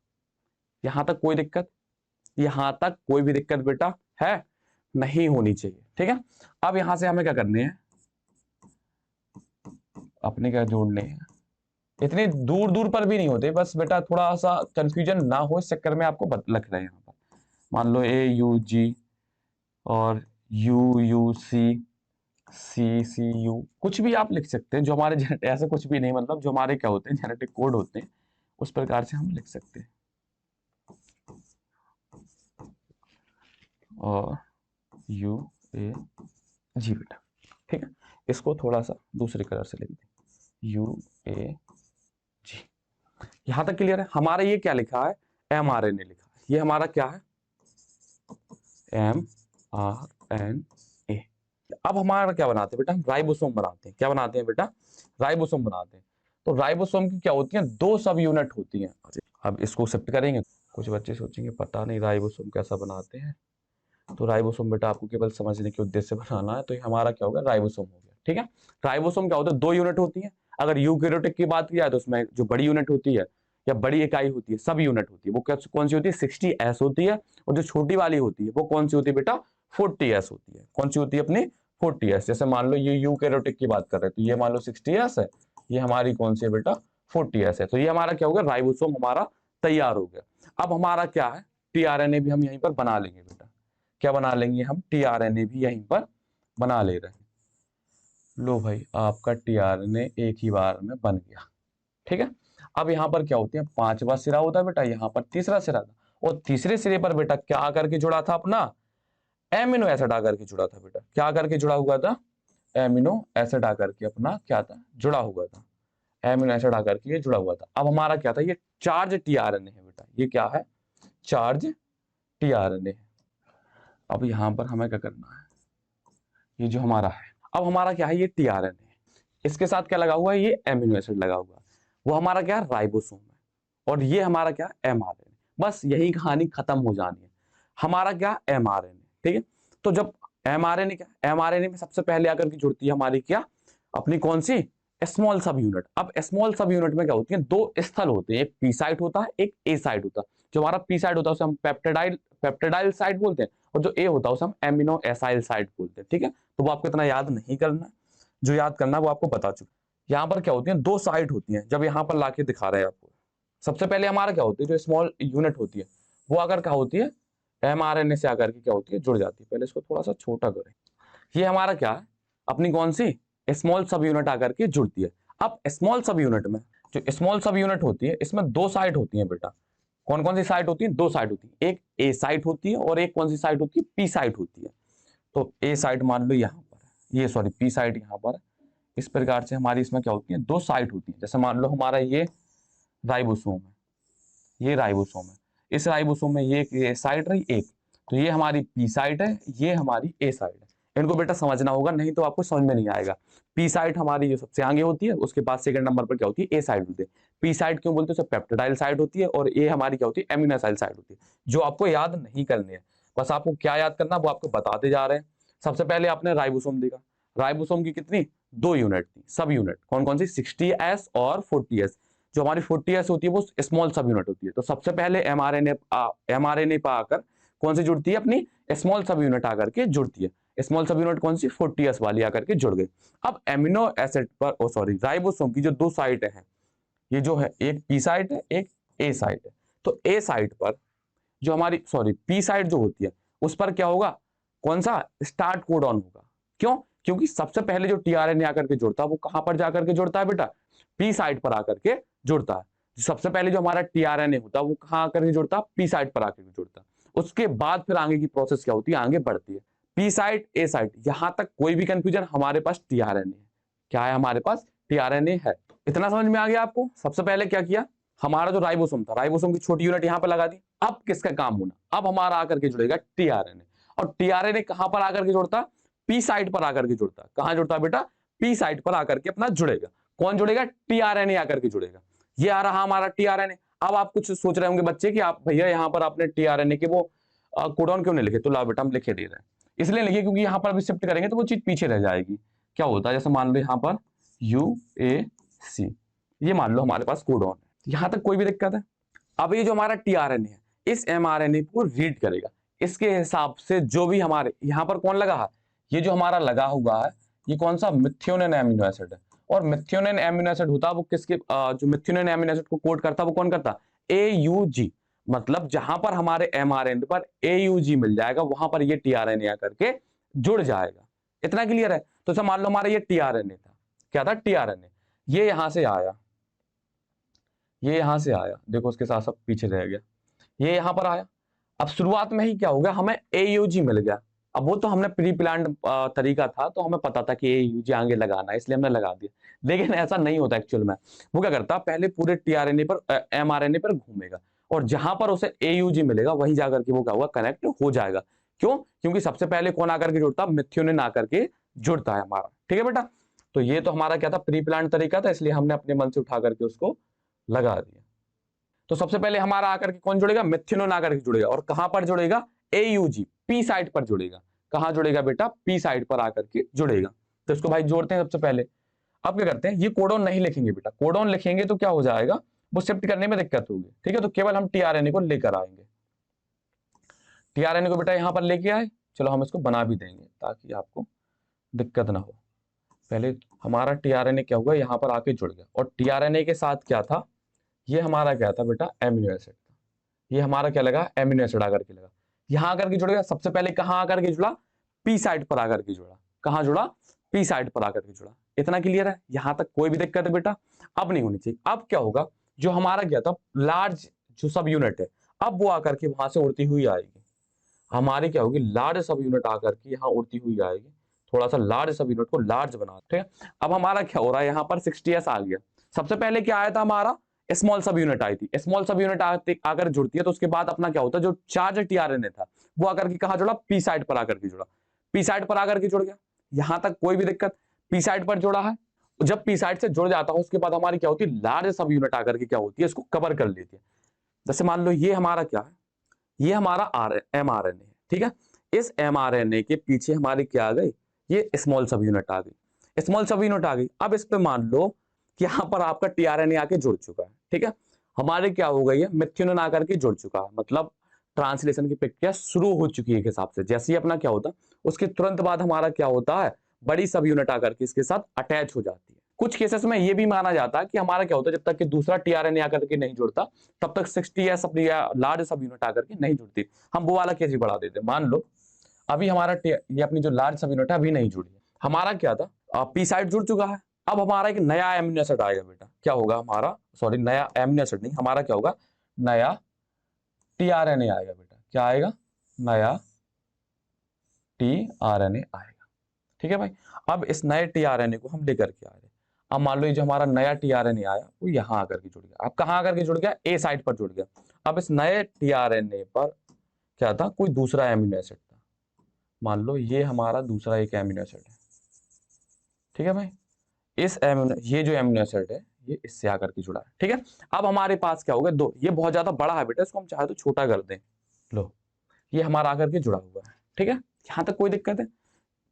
यहां तक कोई दिक्कत, यहां तक कोई भी दिक्कत बेटा है नहीं होनी चाहिए, ठीक है। अब यहां से हमें क्या करने हैं, अपने क्या जोड़ने हैं, इतने दूर दूर पर भी नहीं होते, बस बेटा थोड़ा सा कंफ्यूजन ना हो इस चक्कर में आपको लिख रहे हैं यहाँ पर। मान लो AUG और UUC CCU, कुछ भी आप लिख सकते हैं, जो हमारे ऐसे कुछ भी नहीं, मतलब जो हमारे क्या होते हैं जेनेटिक कोड होते हैं उस प्रकार से हम लिख सकते हैं। और UAG बेटा, ठीक है। इसको थोड़ा सा दूसरे कलर से लिख दें, UAG। यहां तक क्लियर है। हमारा ये क्या लिखा है, mRNA लिखा है, ये हमारा क्या है, mRNA। अब हमारा क्या बनाते हैं बेटा, हम राइबोसोम बनाते हैं। क्या बनाते हैं बेटा, राइबोसोम बनाते हैं। तो राइबोसोम की क्या होती है, 2 सब यूनिट होती हैं। अब इसको शिफ्ट करेंगे, कुछ बच्चे सोचेंगे पता नहीं राइबोसोम कैसा बनाते हैं, तो राइबोसोम बेटा आपको केवल समझने के उद्देश्य से बनाना है, तो ये हमारा क्या होगा, राइबोसोम हो गया, ठीक है। राइबोसोम क्या होता है, 2 यूनिट होती है। अगर यूकेरियोटिक की बात की जाए तो उसमें जो बड़ी यूनिट होती है या बड़ी इकाई होती है, सब यूनिट होती है, वो कौन सी होती है, 60S होती है। और जो छोटी वाली होती है वो कौन सी होती है बेटा, 40S होती है। कौन सी होती है अपनी, 40S। जैसे मान लो ये यूकेरियोटिक की बात कर रहे हैं, तो ये मान लो 60S है, ये हमारी कौन सी है बेटा, 40S है। तो ये हमारा क्या होगा, राइबोसोम हमारा तैयार हो गया। अब हमारा क्या है, TRNA भी हम यहीं पर बना लेंगे बेटा। क्या बना लेंगे हम, TRNA भी यहीं पर बना ले रहे हैं। लो भाई आपका TRNA एक ही बार में बन गया, ठीक है। अब यहाँ पर क्या होती है, 5वां सिरा होता है बेटा, यहाँ पर तीसरा सिरा था, और तीसरे सिरे पर बेटा क्या आकर के जुड़ा था अपना, एमिनो एसिड आकर के जुड़ा था बेटा। क्या आकर के जुड़ा हुआ था, एमिनो एसिड आकर के अपना क्या था, जुड़ा हुआ था, एमिनो एसिड आकर के ये जुड़ा हुआ था। अब हमारा क्या था, ये चार्ज TRNA है बेटा, ये क्या है, चार्ज TRNA है। अब यहां पर हमें क्या करना है, ये जो हमारा है, अब हमारा क्या है, ये TRNA है, इसके साथ क्या लगा हुआ है, ये एमिनो एसिड लगा हुआ है, वो हमारा क्या है, राइबोसोम है। और ये हमारा क्या, mRNA। बस यही कहानी खत्म हो जानी है, हमारा क्या, mRNA, ठीक है। तो जब mRNA क्या, mRNA में सबसे पहले आकर के जुड़ती है हमारी क्या, अपनी कौन सी, स्मॉल सब यूनिट। अब स्मॉल सब यूनिट में क्या होती है, दो स्थल होते हैं, एक पी साइट होता है, एक ए साइट होता है। जो हमारा पी साइट होता है उसे हम पेप्टाइल साइट बोलते हैं, और जो ए होता है उसे हम एमिनो एसाइल साइट बोलते हैं। ठीक है, तो वो आपको इतना याद नहीं करना है, जो याद करना है वो आपको बता चुका। यहाँ पर क्या होती है, दो साइट होती हैं, जब यहाँ पर लाके दिखा रहे हैं आपको। सबसे पहले हमारा क्या होती है, जो स्मॉल यूनिट होती है वो अगर क्या होती है, एमआरएनए से आकर के क्या होती है, जुड़ जाती है। पहले इसको थोड़ा सा छोटा करें। ये हमारा क्या है, अपनी कौन सी स्मॉल सब यूनिट आकर के जुड़ती है। अब स्मॉल सब यूनिट में, जो स्मॉल सब यूनिट होती है, इसमें दो साइट होती है बेटा। कौन कौन सी साइट होती है, दो साइट होती है, एक ए साइट होती है और एक कौन सी साइट होती है, पी साइट होती है। तो ए साइट मान लो यहाँ पर है, ये सॉरी पी साइट यहाँ पर है। इस प्रकार से हमारी इसमें क्या होती है, दो साइट होती है। जैसे मान लो हमारा ये राइबोसोम है, ये राइबोसोम है, इस राइबोसोम में ये साइट रही एक, तो ये हमारी पी साइट है, ये हमारी ए साइट है। इनको बेटा समझना होगा, नहीं तो आपको समझ में नहीं आएगा। पी साइट हमारी जो सबसे आगे होती है, उसके बाद सेकंड नंबर पर क्या होती है, ए साइट होती है। पी साइट क्यों बोलते हैं, पेप्टाइल साइट होती है, और ए हमारी क्या होती है, एमिनो एसाइल साइट होती है। जो आपको याद नहीं करनी है, बस आपको क्या याद करना वो आपको बताते जा रहे हैं। सबसे पहले आपने राइबोसोम देखा, राइबोसोम की कितनी, दो यूनिट थी, सब यूनिट कौन कौन सी, 60S और 40S। जो हमारी 40S होती है वो स्मॉल सब यूनिट होती है। तो सबसे पहले एमआरएनए पर आकर कौन सी जुड़ती है, अपनी स्मॉल सब यूनिट आकर के जुड़ती है। स्मॉल सब यूनिट कौन सी, 40S वाली आकर के जुड़ गई। अब एमिनो एसिड पर, ओ सॉरी, राइबोसोम की जो दो साइट है, ये जो है एक पी साइट है, एक ए साइट है। तो ए साइट पर जो हमारी, सॉरी, पी साइट जो होती है उस पर क्या होगा, कौन सा, स्टार्ट कोडॉन होगा। क्यों, क्योंकि सबसे पहले जो टीआरएनए आकर के जुड़ता है वो कहां पर जाकर के जुड़ता है बेटा, पी साइट पर आकर के जुड़ता है। सबसे पहले जो हमारा टीआरएनए होता है वो कहां आकर के जुड़ता है, पी साइट पर आकर के जुड़ता है। उसके बाद फिर आगे की प्रोसेस क्या होती है, आगे बढ़ती है, पी साइट ए साइट, यहां तक कोई भी कंफ्यूजन, हमारे पास टीआरएनए है। क्या है, हमारे पास टीआरएनए है। इतना समझ में आ गया आपको। सबसे पहले क्या किया, हमारा जो राइबोसोम था, राइबोसोम की छोटी यूनिट यहां पर लगा दी। अब किसका काम होना, अब हमारा आकर के जुड़ेगा टीआरएनए। और टीआरएनए कहां पर आकर के जुड़ता, पी साइट पर आकर के जुड़ता। कहां जुड़ता बेटा, पी साइट पर आकर के अपना जुड़ेगा। कौन जुड़ेगा, टीआरएनए आकर के जुड़ेगा। ये आ रहा हमारा टीआरएनए। अब आप कुछ सोच रहे होंगे बच्चे कि आप भैया यहाँ पर आपने टीआरएनए के वो कोडॉन क्यों नहीं लिखे, तो ला बेटा हम लिखे दे रहे हैं। इसलिए लिखे क्योंकि यहाँ पर भी शिफ्ट करेंगे तो वो चीज पीछे रह जाएगी। क्या होता है, जैसे मान लो यहाँ पर UAC, ये मान लो हमारे पास कोडॉन है, यहां तक कोई भी दिक्कत है। अब ये जो हमारा टीआरएनए है, इस एमआरएनए को रीड करेगा। इसके हिसाब से जो भी हमारे यहाँ पर कौन लगा है, ये जो हमारा लगा हुआ है, ये कौन सा, मिथ्योनिन एमिनो एसिड है। और मिथ्योनिन एमिनो एसिड होता है वो किसके, जो मिथ्योनिन एमिनो एसिड को कोड करता है वो कौन करता है, AUG। मतलब जहां पर हमारे एमआरएनए पर AUG मिल जाएगा, वहां पर ये टीआरएनए आकर के जुड़ जाएगा। इतना क्लियर है। तो सब मान लो हमारा ये टीआरएनए था, क्या था, टीआरएनए। ये यहां से आया, ये यहां से आया, देखो उसके साथ सब पीछे रह गया, ये यहां पर आया। अब शुरुआत में ही क्या हो गया, हमें AUG मिल गया। अब वो तो हमने प्री प्लान्ड तरीका था, तो हमें पता था कि AUG आगे लगाना है, इसलिए हमने लगा दिया। लेकिन ऐसा नहीं होता एक्चुअल में। वो क्या करता, पहले पूरे टीआरएनए पर, एमआरएनए पर घूमेगा, और जहां पर उसे AUG मिलेगा वहीं जाकर के वो क्या होगा, कनेक्ट हो जाएगा। क्यों, क्योंकि सबसे पहले कौन आकर के जुड़ता, मिथ्योनिन आकर के जुड़ता है हमारा। ठीक है बेटा, तो ये तो हमारा क्या था, प्री प्लान्ड तरीका था, इसलिए हमने अपने मन से उठा करके उसको लगा दिया। तो सबसे पहले हमारा आकर के कौन जुड़ेगा, मिथ्योनिन आकर के जुड़ेगा। और कहां पर जुड़ेगा, AUG, पी साइट पर जुड़ेगा। कहां जुड़ेगा बेटा, पी साइट पर आकर के जुड़ेगा। तो इसको भाई जोड़ते हैं सबसे पहले। अब क्या करते हैं, ये कोडॉन नहीं लिखेंगे बेटा, कोडॉन लिखेंगे तो क्या हो जाएगा, वो शिफ्ट करने में दिक्कत होगी। ठीक है, तो केवल हम टीआरएनए को लेकर आएंगे। टीआरएनए को बेटा यहां पर लेके आए, चलो हम इसको बना भी देंगे ताकि आपको दिक्कत ना हो। पहले हमारा टीआरएनए क्या हुआ, यहां पर आके जुड़ गया, और टीआरएनए के साथ क्या था, ये हमारा क्या था बेटा, एमिनो एसिड था। ये हमारा क्या लगा, एमिनो एसिड आकर के लगा, यहां आकर के जुड़ गया। सबसे पहले कहां आकर के जुड़ा, पी साइड पर आकर के जुड़ा। कहां जुड़ा, पी साइड पर आकर के जुड़ा। इतना क्लियर है, यहां तक कोई भी दिक्कत है बेटा, अब नहीं होनी चाहिए। अब क्या होगा, जो हमारा क्या था, लार्ज जो सब यूनिट है, अब वो आकर के वहां से उड़ती हुई आएगी। हमारी क्या होगी, लार्ज सब यूनिट आकर के यहाँ उड़ती हुई आएगी। थोड़ा सा लार्ज सब यूनिट को लार्ज बनाते हैं। अब हमारा क्या हो रहा है, यहाँ पर 60S आ गया। सबसे पहले क्या आया था, हमारा स्मॉल सब यूनिट आई थी। स्मॉल सब यूनिट आकर जुड़ती है, तो उसके बाद अपना क्या होता है, जो चार्ज टीआरएनए था वो आकर के कहा जुड़ा, पी साइड पर आकर के जुड़ा। पी साइड पर आकर के जुड़ गया, यहां तक कोई भी दिक्कत, पी साइड पर जुड़ा है। जब पी साइड से जुड़ जाता है, उसके बाद हमारी क्या होती है, लार्ज सब यूनिट आकर के क्या होती है, इसको कवर कर लेती है। जैसे मान लो ये हमारा क्या है, ये हमारा एमआरएनए है। ठीक है, इस एमआरएनए के पीछे हमारी क्या आ गई, ये स्मॉल सब यूनिट आ गई। स्मॉल सब यूनिट आ गई। अब इस पे मान लो कि यहाँ पर आपका टीआरएनए आके जुड़ चुका है, ठीक है। हमारे क्या हो गई है, मिथ्योनिन आकर के जुड़ चुका है, मतलब ट्रांसलेशन की प्रक्रिया शुरू हो चुकी है एक हिसाब से। जैसे ही अपना क्या होता है उसके तुरंत बाद हमारा क्या होता है, बड़ी सब यूनिट आकर के इसके साथ अटैच हो जाती है। कुछ केसेस में ये भी माना जाता है कि हमारा क्या होता है, जब तक कि दूसरा टीआरएनए आकर के नहीं जुड़ता तब तक 60 सब या लार्ज सब यूनिट आकर के नहीं जुड़ती। हम वो वाला केस भी बढ़ा देते हैं। मान लो अभी हमारा ये अपनी जो लार्ज सब यूनिट है अभी नहीं जुड़ी है, हमारा क्या था, पी साइड जुड़ चुका है। अब हमारा एक नया एमिनो एसिड आएगा बेटा, क्या होगा हमारा, सॉरी नया एमिनो एसिड नहीं, हमारा क्या होगा, नया टीआरएनए आएगा बेटा। क्या आएगा, नया टीआरएनए आएगा, ठीक है भाई। अब इस नए टीआरएनए को हम लेकर के आ रहे हैं। अब मान लो ये जो हमारा नया टीआरएनए आया वो यहां आकर के जुड़ गया। अब कहां आकर के जुड़ गया, ए साइड पर जुड़ गया। अब इस नए टीआरएनए पर क्या था, कोई दूसरा एमिनो एसिड था। मान लो ये हमारा दूसरा एक एमिनो एसिड है, ठीक है भाई। इस एमिनो, ये जो एमिनो एसिड है ये इससे आकर के जुड़ा है, ठीक है। अब हमारे पास क्या होगा, दो, ये बहुत ज्यादा बड़ा है बेटा, इसको हम चाहे तो छोटा कर दें। लो ये हमारा आकर के जुड़ा हुआ है, ठीक है, यहां तक कोई दिक्कत है।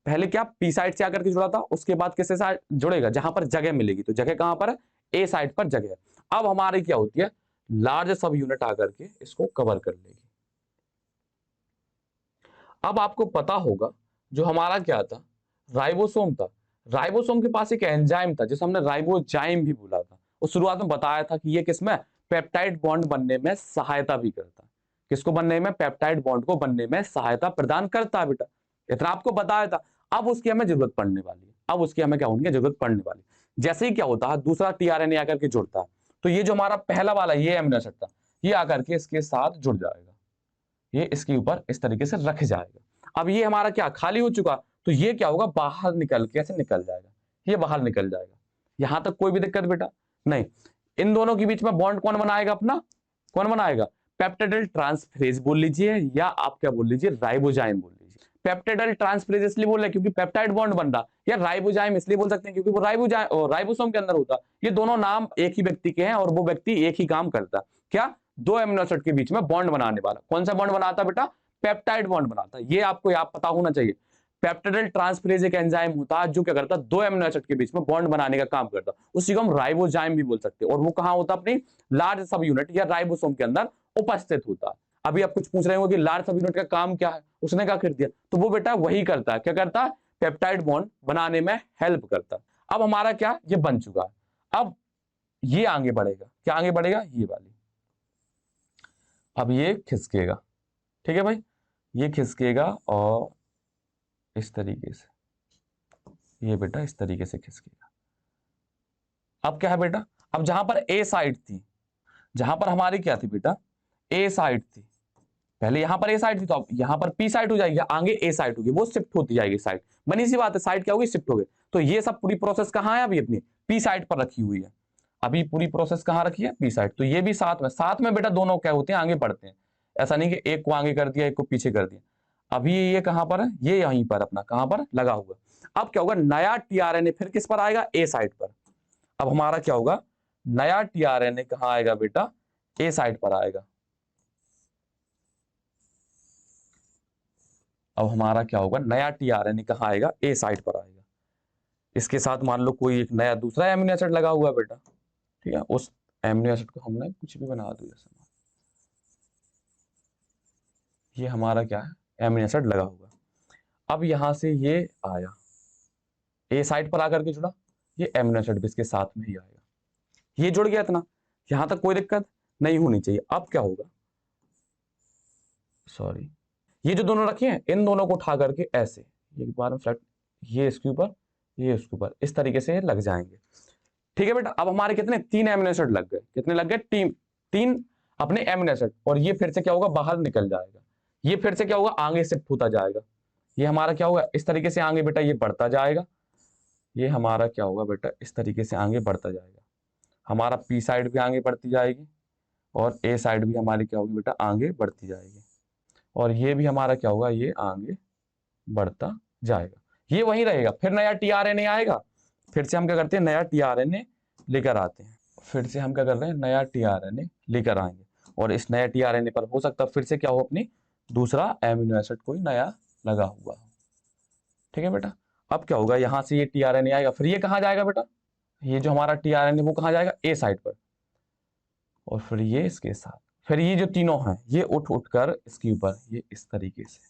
पहले क्या पी साइड से आकर के जुड़ा था, उसके बाद किससे साइड जुड़ेगा, जहां पर जगह मिलेगी। तो जगह कहां पर है, ए साइड पर जगह है। अब हमारी क्या होती है, लार्ज सब यूनिट आकर के इसको कवर कर लेगी। अब आपको पता होगा जो हमारा क्या था, राइबोसोम था। राइबोसोम के पास एक एंजाइम था जिसे हमने राइबोजाइम भी बोला था। और शुरुआत में बताया था कि ये किसमें, पेप्टाइड बॉन्ड बनने में सहायता भी करता है। किसको बनने में, पेप्टाइड बॉन्ड को बनने में सहायता प्रदान करता है बेटा, इतना आपको बताया था। अब उसकी हमें जरूरत पड़ने वाली है, अब उसकी हमें क्या होनी है, जरूरत पड़ने वाली। जैसे ही क्या होता है दूसरा टीआरएनए आकर के जुड़ता है, तो ये जो हमारा पहला वाला ये एमिनो एसिड था ये आकर के इसके साथ जुड़ जाएगा, ये इसके ऊपर इस तरीके से रख जाएगा। अब ये हमारा क्या खाली हो चुका, तो ये क्या होगा, बाहर निकल के ऐसे निकल जाएगा, ये बाहर निकल जाएगा। यहां तक कोई भी दिक्कत बेटा नहीं। इन दोनों के बीच में बॉन्ड कौन बनाएगा अपना, कौन बनाएगा, पेप्टाइडल ट्रांसफरेज बोल लीजिए या आप क्या बोल लीजिए, राइबोजाइम बोल लीजिए। पेप्टाइडल ट्रांसफरेज इसलिए बोल रहे हैं क्योंकि पेप्टाइड बॉन्ड बन रहा, या राइबोजाइम इसलिए बोल सकते हैं क्योंकि वो राइबोसोम के अंदर होता। ये दोनों नाम एक ही व्यक्ति के हैं और वो व्यक्ति एक ही काम करता, क्या, दो एमिनो एसिड के बीच में बॉन्ड बनाने वाला। कौन सा बॉन्ड बनाता बेटा, पेप्टाइड बॉन्ड बनाता है। ये आपको याद पता होना चाहिए। पेप्टाइडल ट्रांसफरेज एक एंजाइम होता है जो क्या करता है, दो एमिनो एसिड के बीच में बॉन्ड बनाने का काम करता है। उसी को हम राइबोजाइम भी बोल सकते हैं। और वो कहां होता है, अपनी लार्ज सब यूनिट या राइबोसोम के अंदर उपस्थित होता है। अभी आप कुछ पूछ रहे हो कि लार्ज सब यूनिट का काम क्या है, उसने क्या कर दिया, तो वो बेटा वही करता है, क्या करता है, पेप्टाइड बॉन्ड बनाने में हेल्प करता है। अब हमारा क्या, ये बन चुका है। अब ये आगे बढ़ेगा, क्या आगे बढ़ेगा, ये वाली, अब ये खिसकेगा, ठीक है भाई, ये खिसकेगा और इस तरीके से, ये बेटा इस तरीके से खिसकेगा। अब क्या है बेटा, अब जहां पर ए साइड थी, जहां पर हमारी क्या थी बेटा, ए साइड थी, पहले यहां पर ए साइड थी, तो अब यहां पर पी साइड हो जाएगी, आगे ए साइड होगी, वो शिफ्ट होती जाएगी साइड, बनी सी बात है, साइड क्या होगी, शिफ्ट हो गई। तो ये सब पूरी प्रोसेस कहां है, अभी अपनी पी साइड पर रखी हुई है। अभी पूरी प्रोसेस कहां रखी है, पी साइड। तो ये भी साथ में बेटा दोनों क्या होते हैं, आगे बढ़ते हैं। ऐसा नहीं कि एक को आगे कर दिया एक को पीछे कर दिया। अभी ये कहां पर है, ये यहीं पर अपना कहां पर लगा हुआ। अब क्या होगा, नया टीआरएनए फिर किस पर आएगा, ए साइड पर। अब हमारा क्या होगा, नया टीआरएनए कहां आएगा बेटा, ए साइड पर आएगा। अब हमारा क्या होगा, नया टीआरएनए कहां आएगा, ए साइड पर आएगा। इसके साथ मान लो कोई एक नया दूसरा एमिनो एसिड लगा हुआ है बेटा, ठीक है, उस एमिनो एसिड को हमने कुछ भी बना दिया, ये हमारा क्या है, एमिनो एसिड लगा हुआ। अब यहां से ये आया, ए साइड पर आकर के जुड़ा, ये एमिनो एसिड भी इसके साथ में ही आएगा, ये जुड़ गया इतना, यहां तक कोई दिक्कत नहीं होनी चाहिए। अब क्या होगा, सॉरी, ये जो दोनों रखे हैं इन दोनों को उठा करके ऐसे, एक बार फ्लैट, ये इसके ऊपर, ये इसके ऊपर, इस तरीके से लग जाएंगे, ठीक है बेटा। अब हमारे कितने, तीन एमिनो एसिड लग गए, कितने लग गए, तीन अपने एमिनो एसिड। और ये फिर से क्या होगा, बाहर निकल जाएगा, ये फिर से क्या होगा, आगे शिफ्ट होता जाएगा। ये हमारा क्या होगा, इस तरीके से आगे बेटा ये बढ़ता जाएगा, ये हमारा क्या होगा बेटा, इस तरीके से आगे बढ़ता जाएगा। हमारा पी साइड भी आगे बढ़ती जाएगी और ए साइड भी हमारी क्या होगी बेटा, आगे बढ़ती जाएगी। और ये भी हमारा क्या होगा, ये आगे बढ़ता जाएगा, ये वही रहेगा। फिर नया टीआरएनए आएगा, फिर से हम क्या करते हैं, नया टीआरएनए लेकर आते हैं, फिर से हम क्या कर रहे हैं, नया टीआरएनए लेकर आएंगे। और इस नया टीआरएनए पर हो सकता है फिर से क्या हो, अपनी दूसरा एमिनो एसिड कोई नया लगा हुआ हो, ठीक है बेटा। अब क्या होगा, यहां से ये टीआरएनए आएगा, फिर ये कहाँ जाएगा बेटा, ये जो हमारा टीआरएनए वो कहाँ जाएगा, ए साइड पर, और फिर ये इसके साथ, फिर ये जो तीनों हैं ये उठ उठ कर इसके ऊपर, ये इस तरीके से,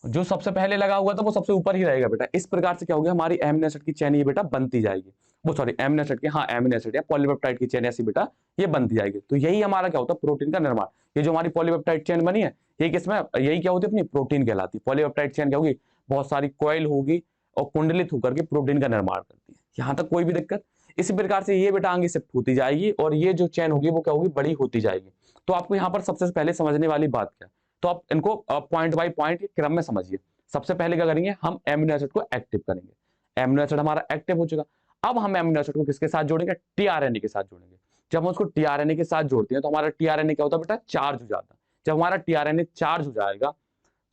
जो सबसे पहले लगा हुआ था वो सबसे ऊपर ही रहेगा बेटा। इस प्रकार से क्या होगा, हमारी एमिनो एसिड की चेन ये बेटा बनती जाएगी, वो सॉरी एमिनो एसिड की, हाँ एमिनो एसिड या पॉलीपेप्टाइड की चेन ऐसी बेटा ये बनती जाएगी। तो यही हमारा क्या होता है, प्रोटीन का निर्माण। ये जो हमारी पॉलीपेप्टाइड चेन बनी है, ये किसमें, यही क्या होती है, अपनी प्रोटीन कहलाती है। पॉलीपेप्टाइड चेन क्या होगी, बहुत सारी कॉइल होगी और कुंडलित होकर के प्रोटीन का निर्माण करती है। यहां तक कोई भी दिक्कत। इसी प्रकार से ये बेटा आगे शिफ्ट होती जाएगी और ये जो चेन होगी वो क्या होगी, बड़ी होती जाएगी। तो आपको यहाँ पर सबसे पहले समझने वाली बात क्या, तो आप इनको पॉइंट बाय पॉइंट क्रम में समझिए। सबसे पहले क्या करेंगे, हम एमिनो एसिड को एक्टिव करेंगे। एमिनो एसिड हमारा एक्टिव हो चुका, अब हम एमिनो एसिड को किसके साथ जोड़ेंगे, टीआरएनए के साथ जोड़ेंगे। जब हम उसको टीआरएनए के साथ जोड़ते हैं तो हमारा टीआरएनए क्या होता है बेटा, चार्ज हो जाता है। जब हमारा टीआरएनए चार्ज हो जाएगा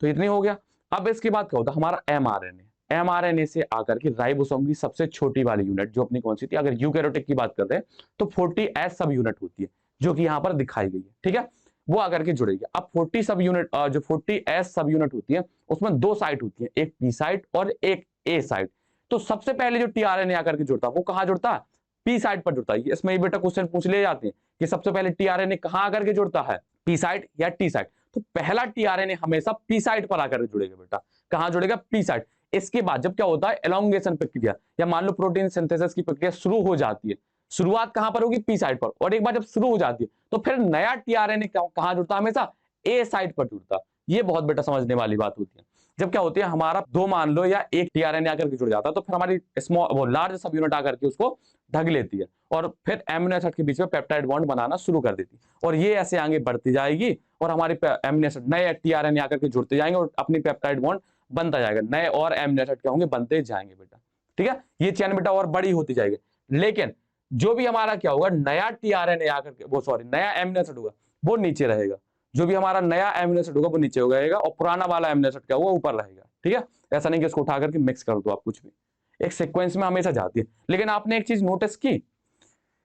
तो इतनी हो गया। अब इसके बाद क्या होता है, हमारा एमआरएनए, एमआरएनए से आकर के राइबोसोम की सबसे छोटी वाली यूनिट जो अपनी कौन सी थी, अगर यूकैरियोटिक की बात करते हैं तो 40S सब यूनिट होती है, जो कि यहां पर दिखाई गई है, ठीक है, वो आकर के जुड़ेगी। अब 40 सब यूनिट, जो 40S सब यूनिट होती है उसमें दो साइट होती है, एक पी साइट और एक ए साइट। तो सबसे पहले जो टीआरएनए आकर के जुड़ता है वो कहां जुड़ता है, पी साइट पर जुड़ता है। इसमें ये बेटा क्वेश्चन पूछ ले जाते हैं कि सबसे पहले टीआरएनए कहां आकर के जुड़ता है, पी साइट या टी साइट। तो पहला टीआरएनए हमेशा पी साइट पर आकर के जुड़ेगा बेटा, कहां जुड़ेगा, पी साइट। इसके बाद जब क्या होता है, एलोंगेशन प्रक्रिया या मान लो प्रोटीन सिंथेसिस की प्रक्रिया शुरू हो जाती है, शुरुआत कहां पर होगी, पी साइट पर, और एक बार जब शुरू हो जाती है तो फिर नया टीआरएनए कहां जुड़ता है, हमेशा ए साइट पर जुड़ता है। ये बहुत बेटा समझने वाली बात होती है। जब क्या होती है, हमारा दो मान लो या एक टीआरएनए आकर के जुड़ जाता है तो फिर हमारी स्मॉल वो लार्ज सब यूनिट आकर के उसको ढक लेती है और फिर एमिनो एसिड के बीच में पेप्टाइड बॉन्ड बनाना शुरू कर देती है, और ये ऐसे आगे बढ़ती जाएगी और हमारी एमिनो एसिड नए टीआरएनए आकर के जुड़ते जाएंगे और अपनी पेप्टाइड बॉन्ड बनता जाएगा, नए और एमिनो एसिड क्या होंगे, बनते जाएंगे बेटा, ठीक है। ये चेन बेटा और बड़ी होती जाएगी, लेकिन जो भी हमारा क्या होगा, नया टीआरएनए आकर के वो सॉरी नया एमिनो एसिड होगा वो नीचे रहेगा। जो भी हमारा नया एमिनो एसिड होगा वो नीचे हो जाएगा और पुराना वाला एमिनो एसिड क्या होगा, ऊपर रहेगा, ठीक है। ऐसा नहीं कि इसको उठा करके मिक्स कर दो आप, कुछ भी एक सीक्वेंस में हमेशा जाती है। लेकिन आपने एक चीज नोटिस की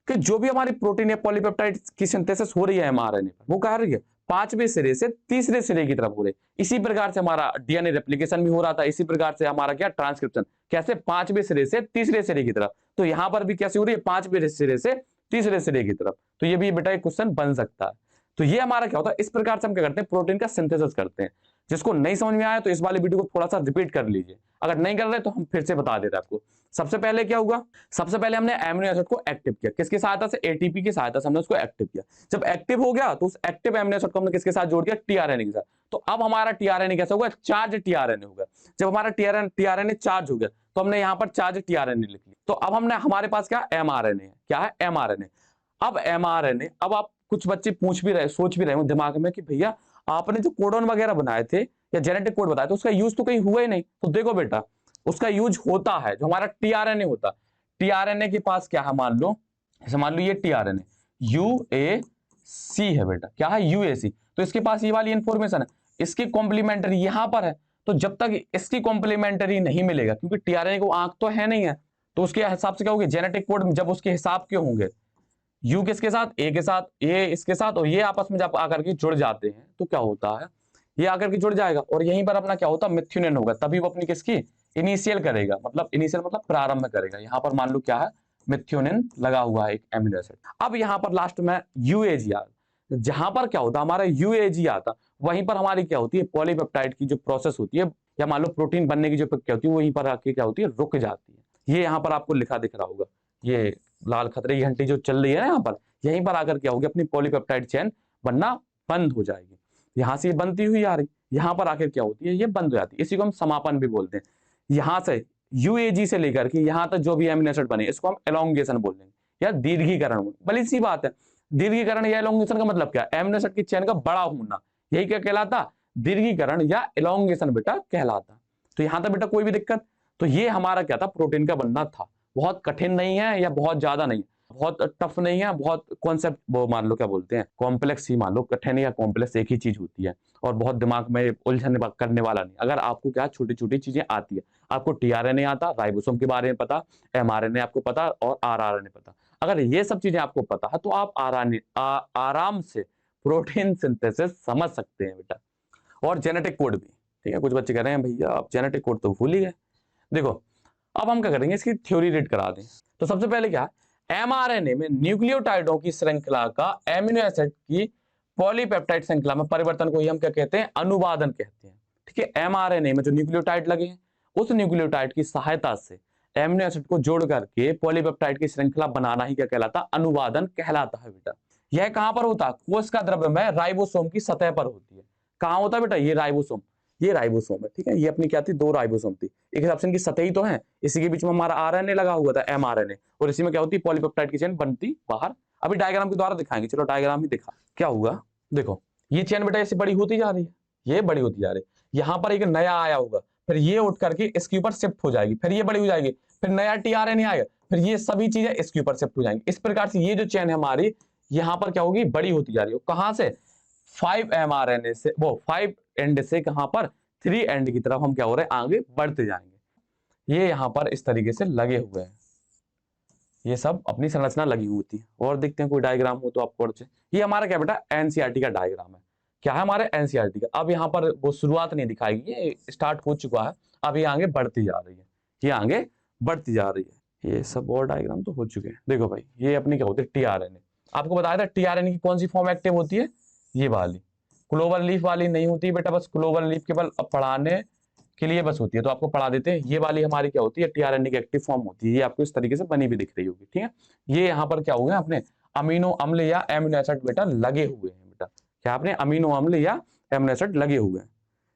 कि जो भी हमारी प्रोटीन या पॉलीपेप्टाइड की सिंथेसिस हो रही है एमआरएनए पर, वो कह रही है पांचवें सिरे से तीसरे सिरे की तरफ हो रही है। इसी प्रकार से हमारा डीएनए रेप्लिकेशन भी हो रहा था, इसी प्रकार से हमारा क्या ट्रांसक्रिप्शन, कैसे पांचवें सिरे से तीसरे सिरे की तरफ। तो यहां पर भी कैसे हो रही है, पांचवें सिरे से तीसरे सिरे की तरफ। तो ये भी बेटा एक क्वेश्चन बन सकता है। तो ये हमारा क्या होता है, इस प्रकार से हम क्या करते हैं, प्रोटीन का सिंथेसिस करते हैं। जिसको नहीं समझ में आया तो इस वाली वीडियो को थोड़ा सा रिपीट कर लीजिए, अगर नहीं कर रहे तो हम फिर से बता दे रहे हैं आपको। सबसे पहले क्या हुआ, सबसे पहले हमने एमिनो एसिड को एक्टिव किया, किसकी सहायता से, एटीपी की सहायता से हमने उसको एक्टिव किया। जब एक्टिव हो गया तो उस एक्टिव एमिनो एसिड को हमने किसके साथ जोड़ दिया, टीआरएनए के साथ। तो अब हमारा टीआरएनए कैसा होगा, चार्ज टीआरएनए होगा। जब हमारा टीआरएनए चार्ज हो गया तो हमने यहाँ पर चार्ज टीआरएनए लिख लिया। तो अब हमने हमारे पास क्या एमआरएनए है, क्या है एमआरएनए। अब एमआरएनए, अब आप कुछ बच्चे पूछ भी रहे, सोच भी रहे हो दिमाग में कि भैया आपने जो कोडॉन वगैरह बनाए थे या जेनेटिक कोड बताया तो उसका यूज तो कहीं हुआ ही नहीं। तो देखो बेटा उसका यूज होता है, जो हमारा टीआरएनए होता है, टीआरएनए के पास क्या है, मान लो जैसे मान लो ये टीआरएनए यूएसी है बेटा, क्या है यूएसी। तो इसके पास ये वाली इंफॉर्मेशन है, इसकी कॉम्प्लीमेंट्री यहां पर है। तो जब तक इसकी कॉम्प्लीमेंट्री नहीं मिलेगा, क्योंकि टीआरएनए को आंख तो है नहीं है, तो उसके हिसाब से क्या होगी, जेनेटिक कोड जब उसके हिसाब के होंगे, यू किसके साथ, ए के साथ, ए इसके साथ, और ये आपस में जब आकर के जुड़ जाते हैं तो क्या होता है, ये आकर के जुड़ जाएगा और यहीं पर अपना क्या होता है, मिथ्यूनिन होगा। तभी वो अपनी किसकी इनिशियल करेगा, मतलब इनिशियल मतलब प्रारंभ करेगा। यहाँ पर मान लो क्या है, मिथ्यूनिन लगा हुआ है एक एमिनो एसिड। अब यहाँ पर लास्ट में यूएजी आ, जहां पर क्या होता है, हमारा यूएजी आता, वहीं पर हमारी क्या होती है, पॉलीपेप्टाइड की जो प्रोसेस होती है या मान लो प्रोटीन बनने की जो प्रक्रिया होती है, वहीं पर आके क्या होती है, रुक जाती है। ये यहाँ पर आपको लिखा दिख रहा होगा, ये लाल खतरे की घंटी जो चल रही है ना यहाँ पर, यहीं पर आकर क्या होगी, अपनी पॉलीपेप्टाइड चेन बनना बंद हो जाएगी। यहां से ये बनती हुई आ रही, यहां पर आकर क्या होती है, ये बंद हो जाती है। इसी को हम समापन भी बोलते हैं। यहां से यूएजी से लेकर के यहां तक जो भी एमिनो एसिड बने, इसको हम एलोंगेशन बोलेंगे या दीर्घीकरण बोलेंगे। भली सी बात है, दीर्घीकरण या एलोंगेशन का मतलब क्या, एमिनो एसिड की चेन का बड़ा होना, यही क्या कहलाता, दीर्घीकरण या एलोंगेशन बेटा कहलाता। तो यहां तक बेटा कोई भी दिक्कत, तो ये हमारा क्या था, प्रोटीन का बनना था। बहुत कठिन नहीं है या बहुत ज्यादा नहीं है, बहुत टफ नहीं है, बहुत कॉन्सेप्ट वो मान लो क्या बोलते हैं, कॉम्प्लेक्स ही मान लो, कठिन या कॉम्प्लेक्स एक ही चीज होती है और बहुत दिमाग में उलझन करने वाला नहीं। अगर आपको क्या छोटी छोटी चीजें आती है, आपको टीआरएनए आता, राइबोसोम के बारे में पता, एमआरएनए आपको पता और आरआरएनए पता, अगर ये सब चीजें आपको पता है तो आप आराम से प्रोटीन सिंथेसिस समझ सकते हैं बेटा। और जेनेटिक कोड भी, ठीक है। कुछ बच्चे कह रहे हैं भैया आप जेनेटिक कोड तो भूल ही गए, देखो अब हम क्या करेंगे, इसकी थ्योरी रीड करा दें। तो सबसे पहले क्या, एमआरएनए में न्यूक्लियोटाइडों की श्रृंखला का एमिनो एसिड की पॉलीपेप्टाइड श्रृंखला में परिवर्तन को ही हम क्या कहते हैं, अनुवादन कहते हैं। ठीक है, एमआरएनए में जो न्यूक्लियोटाइड लगे हैं उस न्यूक्लियोटाइड की सहायता से एमिनो एसिड को जोड़ करके पॉलीपेप्टाइड की श्रृंखला बनाना ही क्या कहलाता, अनुवादन कहलाता है बेटा। यह कहां पर होता है, कोश का द्रव्य में राइबोसोम की सतह पर होती है। कहां होता है बेटा, ये राइबोसोम, ये राइबोसोम है। ठीक है, ये अपनी क्या थी, दो राइबोसोम थी, एक ऑप्शन की सतह ही तो है, इसी के बीच में हमारा आरएनए लगा हुआ था, एमआरएनए, और इसी में क्या होती, पॉलीपेप्टाइड की चेन बनती बाहर। अभी डायग्राम के द्वारा दिखाएंगे, चलो डायग्राम ही दिखा, क्या होगा देखो, ये चेन बेटा ऐसे बड़ी होती जा रही है, ये बड़ी होती जा रही है, यहां पर एक नया आया होगा, फिर ये उठ करके इसके ऊपर शिफ्ट हो जाएगी, फिर ये बड़ी हो जाएगी, फिर नया टीआरएनए आएगा, फिर ये सभी चीजें इसके ऊपर शिफ्ट हो जाएंगी। इस प्रकार से ये जो चेन है हमारी यहां पर क्या होगी, बड़ी होती जा रही है। कहां से, 5 एमआरएनए से, वो 5 एंड से कहां पर 3 एंड की तरफ हम क्या हो रहे हैं, आगे बढ़ते जाएंगे। ये यहां पर इस तरीके से लगे हुए हैं, ये सब अपनी संरचना लगी हुई थी। और देखते हैं कोई डायग्राम हो तो आपको और ये हमारा क्या बेटा, एनसीईआरटी का डायग्राम है। क्या है हमारे एनसीईआरटी का। अब यहाँ पर वो शुरुआत नहीं दिखाएगी, ये स्टार्ट हो चुका है, अब ये आगे बढ़ती जा रही है, ये आगे बढ़ती जा रही है। ये सब और डायग्राम तो हो चुके हैं। देखो भाई, ये अपनी क्या होती है, टीआरएनए। आपको बताया था टीआरएनए की कौन सी फॉर्म एक्टिव होती है, ये वाली, क्लोवर लीफ वाली नहीं होती बेटा, बस क्लोवर लीफ केवल पढ़ाने के लिए बस होती है, तो आपको पढ़ा देते हैं। ये वाली हमारी क्या होती है, टीआरएनए की एक्टिव फॉर्म होती है। ये आपको इस तरीके से बनी भी दिख रही होगी। ठीक है, ये यहाँ पर क्या हुआ है, अपने अमीनो अम्ल या एमिनो एसिड बेटा लगे हुए हैं बेटा। क्या आपने अमीनो अम्ल या एमिनो एसिड लगे हुए हैं,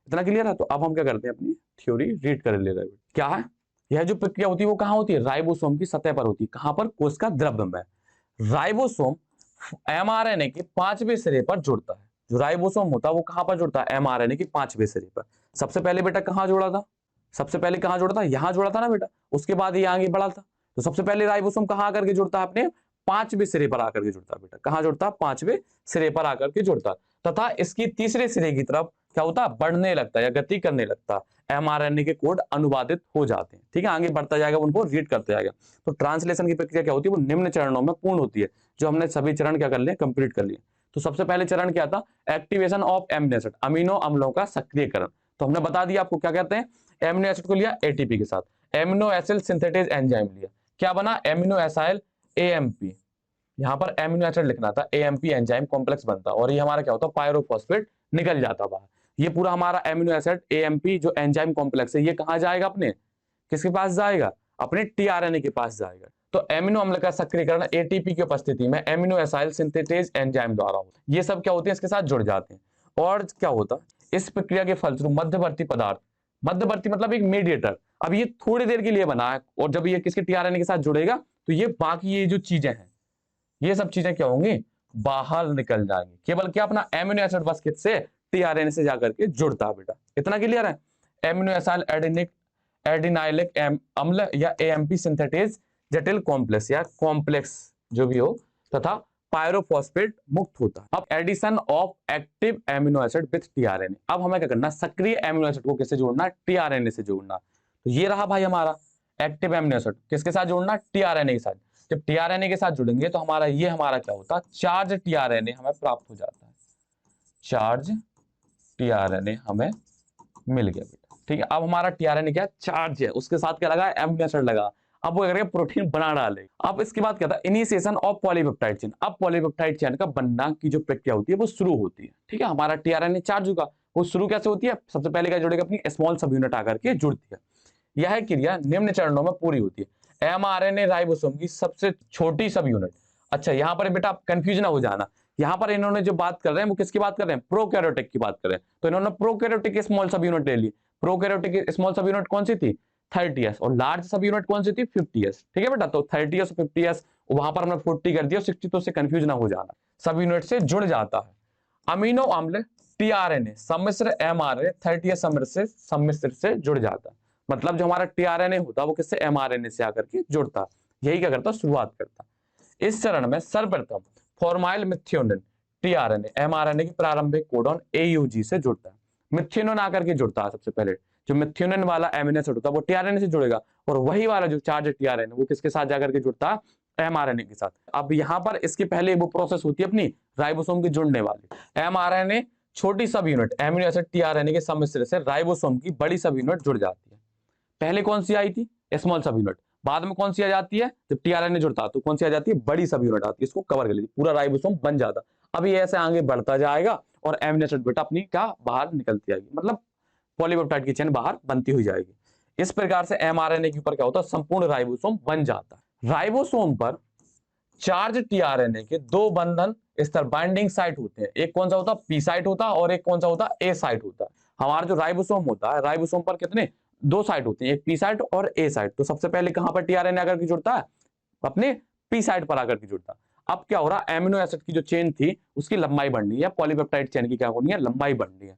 इतना क्लियर है। तो अब हम क्या करते हैं, अपनी थ्योरी रीड कर ले रहे हैं। क्या है, यह जो प्रक्रिया होती है वो कहाँ होती है, राइबोसोम की सतह पर होती है। कहां पर, कोश का द्रव्य में। राइबोसोम एमआरएनए के 5वें सिरे पर जुड़ता है। जो राइबोसोम होता है वो कहां पर जुड़ता है, एमआरएनए के 5वें सिरे पर। सबसे पहले बेटा कहां जोड़ा था, सबसे पहले कहां जोड़ा था, यहां जोड़ा था ना बेटा, उसके बाद ये आगे बढ़ा था। तो सबसे पहले राइबोसोम कहां आकर के जुड़ता है, अपने 5वें सिरे पर आकर के जुड़ता है बेटा। कहां जुड़ता है, 5वें सिरे पर आकर के जुड़ता है, तथा इसकी तीसरे सिरे की तरफ क्या होता है, बढ़ने लगता है या गति करने लगता है। एमआरएनए के कोड अनुवादित हो जाते हैं। ठीक है, आगे बढ़ता जाएगा, उनको रीड करते जाएगा। तो ट्रांसलेशन की प्रक्रिया क्या होती है, वो निम्न चरणों में पूर्ण होती है, जो हमने सभी चरण क्या कर लिए, कंप्लीट कर लिए। तो सबसे पहले चरण क्या था, activation of amino acid, amino अम्लों का सक्रियकरण। तो हमने बता दिया आपको क्या कहते हैं, एमिनो एसिड को लिया एटीपी के साथ, एमिनो एसिड सिंथेटेज एंजाइम लिया, क्या बना, एमिनो एसाइल एएमपी। यहां पर एमिनो एसिड लिखना था, एएमपी एंजाइम कॉम्प्लेक्स बनता, और ये हमारा क्या होता, पायरोफॉस्फेट निकल जाता बाहर। ये पूरा हमारा एमिनो एसिड एएमपी जो एंजाइम कॉम्प्लेक्स है, ये कहां जाएगा, अपने किसके पास जाएगा, अपने टीआरएनए के पास जाएगा। तो एमिनो अम्ल का सक्रियकरण एटीपी की उपस्थिति में एमिनो एसाइल सिंथेटेज एंजाइम द्वारा होता है। ये सब क्या होते हैं, इसके साथ जुड़ जाते हैं। और क्या होता, इस प्रक्रिया के फलस्वरूप मध्यवर्ती पदार्थ, मध्यवर्ती मतलब एक मीडिएटर, अब ये थोड़ी देर के लिए बना है, और जब ये किसके, टीआरएनए के साथ जुड़ेगा तो ये बाकी ये जो चीजें हैं, ये सब चीजें क्या होंगी, बाहर निकल जाएंगी। केवल क्या, अपना एमिनो एसिड बस किससे, टीआरएनए से जाकर के जुड़ता है बेटा। इतना क्लियर है। एमिनो एसाइल एडिनाइलिक अम्ल या एएमपी सिंथेटेज जटिल कॉम्प्लेक्स या कॉम्प्लेक्स जो भी हो, तथा पायरोफॉस्फेट मुक्त होता है। अब addition of active amino acid with tRNA. अब हमें क्या करना, सक्रिय एमिनो एसिड को किससे जोड़ना, टीआरएनए से जोड़ना। तो ये रहा भाई हमारा एक्टिव एमिनो एसिड, किसके साथ जोड़ना, टीआरएनए के साथ। जब टीआरएनए के साथ जुड़ेंगे तो हमारा ये हमारा क्या होता है, चार्ज टीआरएनए हमें प्राप्त हो जाता है, चार्ज टीआरएनए हमें मिल गया बेटा। ठीक है, अब हमारा टीआरएनए क्या, चार्ज है, उसके साथ क्या लगा, एमिनो एसिड लगा, अब वो करके प्रोटीन बना डाले। अब इसके बाद क्या था, इनिशिएशन ऑफ पॉलीपेप्टाइड चेन। अब पॉलीपेप्टाइड चेन का बनना की जो प्रक्रिया होती है वो शुरू होती है। ठीक है, हमारा टीआरएनए चार्ज होगा, वो शुरू कैसे होती है, सबसे पहले क्या जुड़ेगा, अपनी स्मॉल सब यूनिट आकर के जुड़ती है। यह क्रिया निम्न चरणों में पूरी होती है। एमआरएनए राइबोसोम की सबसे छोटी सब यूनिट। अच्छा, यहाँ पर बेटा आप कंफ्यूज ना हो जाना, यहाँ पर इन्होंने जो बात कर रहे हैं वो किसकी बात कर रहे हैं, प्रोकैरियोटिक की बात कर रहे हैं। तो इन्होंने प्रोकैरियोटिक स्मॉल सब यूनिट ले ली। प्रोकैरियोटिक स्मॉल सब यूनिट कौन सी थी, 30s, और लार्ज सब यूनिट कौन सी थी, 50s। ठीक है बेटा, तो 30s और 50s, वहां पर हमने 40 कर दिया, 60, तो उससे कंफ्यूज ना हो जाना, सब यूनिट से जुड़ जाता है। अमीनो अम्ल टीआरएनए सम्मिश्र एमआरएनए 30s सम्मिश्र से जुड़ जाता है। मतलब जो हमारा टीआरएनए होता है वो किससे, एमआरएनए से आकर के जुड़ता है। यही क्या करता, शुरुआत करता। इस चरण में सर्वप्रथम फॉर्माइल मिथ्योनिन टीआरएनए एमआरएनए की प्रारंभिक कोडॉन एयूजी से जुड़ता है। मिथ्योनिन आकर के जुड़ता है सबसे पहले, जो मिथ्योनिन वाला एमिनो एसिड होता है वो टीआरएनए से जुड़ेगा, और वही वाला जो चार्ज टीआरएनए वो किसके साथ जाकर के जुड़ता है, एमआरएनए के साथ। अब यहाँ पर इसके पहले वो प्रोसेस होती है अपनी राइबोसोम की जुड़ने वाली। पहले कौन सी आई थी, स्मॉल सब यूनिट, बाद में कौन सी आ जाती है, जब टीआरएनए जुड़ता है तो कौन सी आ जाती है, बड़ी सब यूनिट आती है। इसको कवर कर लीजिए, पूरा राइबोसोम बन जाता। अब ये ऐसे आगे बढ़ता जाएगा और एमिनो एसिड बेटा अपनी क्या बाहर निकलती जाएगी, मतलब पॉलीपेप्टाइड की चेन बाहर बनती हुई जाएगी। इस प्रकार से एमआरएनए के ऊपर क्या होता है, संपूर्ण राइबोसोम बन जाता है। राइबोसोम पर चार्ज टीआरएनए के दो बंधन स्तर बाइंडिंग साइट होते हैं, एक कौन सा होता है, पी साइट होता है और एक कौन सा होता है, ए साइट होता है। हमारा जो राइबोसोम होता है, राइबोसोम पर कितने, दो साइट होती हैं, एक पी साइट और ए साइट। तो सबसे पहले कहां पर टीआरएनए आकर के जुड़ता है, अपने पी साइट पर आकर के जुड़ता है। अब क्या हो रहा है, एमिनो एसिड की जो चेन थी उसकी लंबाई बढ़नी है, पॉलीपेप्टाइड चेन की क्या होनी है, लंबाई बढ़नी है।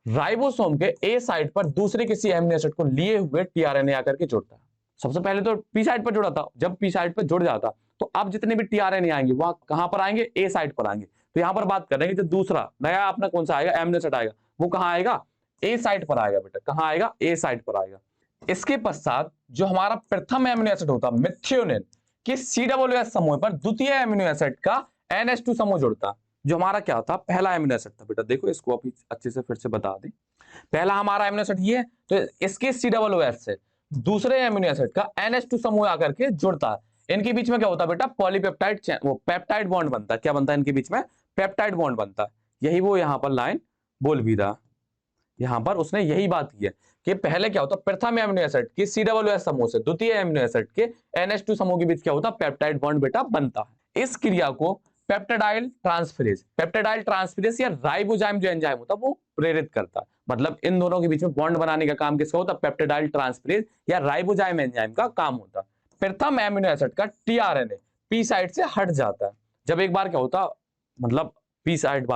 राइबोसोम के ए साइट पर दूसरे किसी एमिनो एसिड को लिए हुए टीआरएनए आकर के जुड़ता है। सबसे पहले तो पी साइट पर जुड़ा था, जब पी साइट पर जुड़ जाता तो अब जितने भी टीआरएनए आएंगे वहां कहां पर आएंगे, ए साइट पर आएंगे। तो यहां पर बात कर रहे हैं कि जो दूसरा नया अपना कौन सा आएगा, एमिनो एसिड आएगा, वो कहां आएगा, ए साइट पर आएगा बेटा, कहां आएगा, ए साइट पर आएगा। इसके पश्चात जो हमारा प्रथम एमिनो एसिड होता है मिथ्योनिन कि COOH समूह पर द्वितीय एमिनो एसिड का NH2 समूह जुड़ता। जो हमारा क्या था, पहला एमिनो एसिड था बेटा, देखो इसको अभी अच्छे से फिर से बता दें। पहला हमारा एमिनो एसिड ये है, तो इसके COOH से दूसरे एमिनो एसिड का NH2 समूह आकर के जुड़ता है। इनके बीच में क्या होता है बेटा, पॉलीपेप्टाइड वो पेप्टाइड बॉन्ड बनता है। क्या बनता है इनके बीच में, पेप्टाइड बॉन्ड बनता है। यही वो यहाँ पर लाइन बोल भी रहा, यहाँ पर उसने यही बात की है कि पहले क्या होता है, प्रथम एमिनो एसिड की COOH समूह से द्वितीय एमिनो एसिड के NH2 समूह के बीच क्या होता है, पेप्टाइड बॉन्ड बेटा बनता है। इस क्रिया को पेप्टाइडाइल ट्रांसफेरेज या राइबोजाइम जो एंजाइम होता है वो प्रेरित करता है। मतलब इन दोनों के बीच में बॉन्ड बनाने का काम किसका होता है, पेप्टाइडाइल ट्रांसफेरेज या राइबोजाइम एंजाइम का काम होता है। प्रथम एमिनो एसिड का टीआरएनए पी साइड से हट जाता है। जब एक बार क्या होता, मतलब पी साइड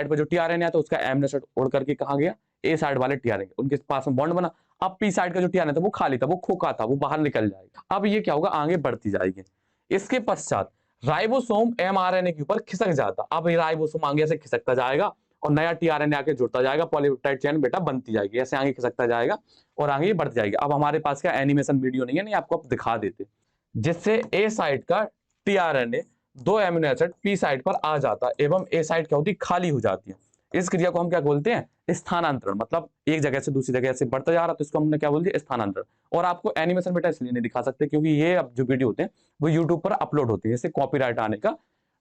पर जो टीआरएनए आता है उसका एमिनो एसिड उड़ करके कहां गया, ए साइड वाले टीआरएनए, उनके पास में बॉन्ड बना। अब पी साइड का जो टीआरएनए था वो खाली था, वो खोखा था, वो बाहर निकल जाएगा। अब ये क्या होगा, आगे बढ़ती जाएगी। इसके पश्चात राइबोसोम एमआरएनए के ऊपर खिसक जाता। अब ये राइबोसोम आगे से खिसकता जाएगा और नया टीआरएनए आके जुड़ता जाएगा, पॉलीपेप्टाइड चेन बेटा बनती जाएगी, ऐसे आगे खिसकता जाएगा और आगे बढ़ती जाएगी। अब हमारे पास क्या एनिमेशन वीडियो नहीं है, नहीं आपको दिखा देते, जिससे ए साइड का टीआरएनए दो एमिनो एसिड पी साइड पर आ जाता एवं ए साइड क्या होती है, खाली हो जाती है। इस क्रिया को हम क्या बोलते हैं, स्थानांतरण। मतलब एक जगह से दूसरी जगह से बढ़ता जा रहा, तो इसको हमने क्या बोल दिया, स्थानांतरण। और आपको एनिमेशन बेटा इसलिए नहीं दिखा सकते क्योंकि ये अब जो वीडियो होते हैं वो यूट्यूब पर अपलोड होते हैं, इससे कॉपीराइट आने का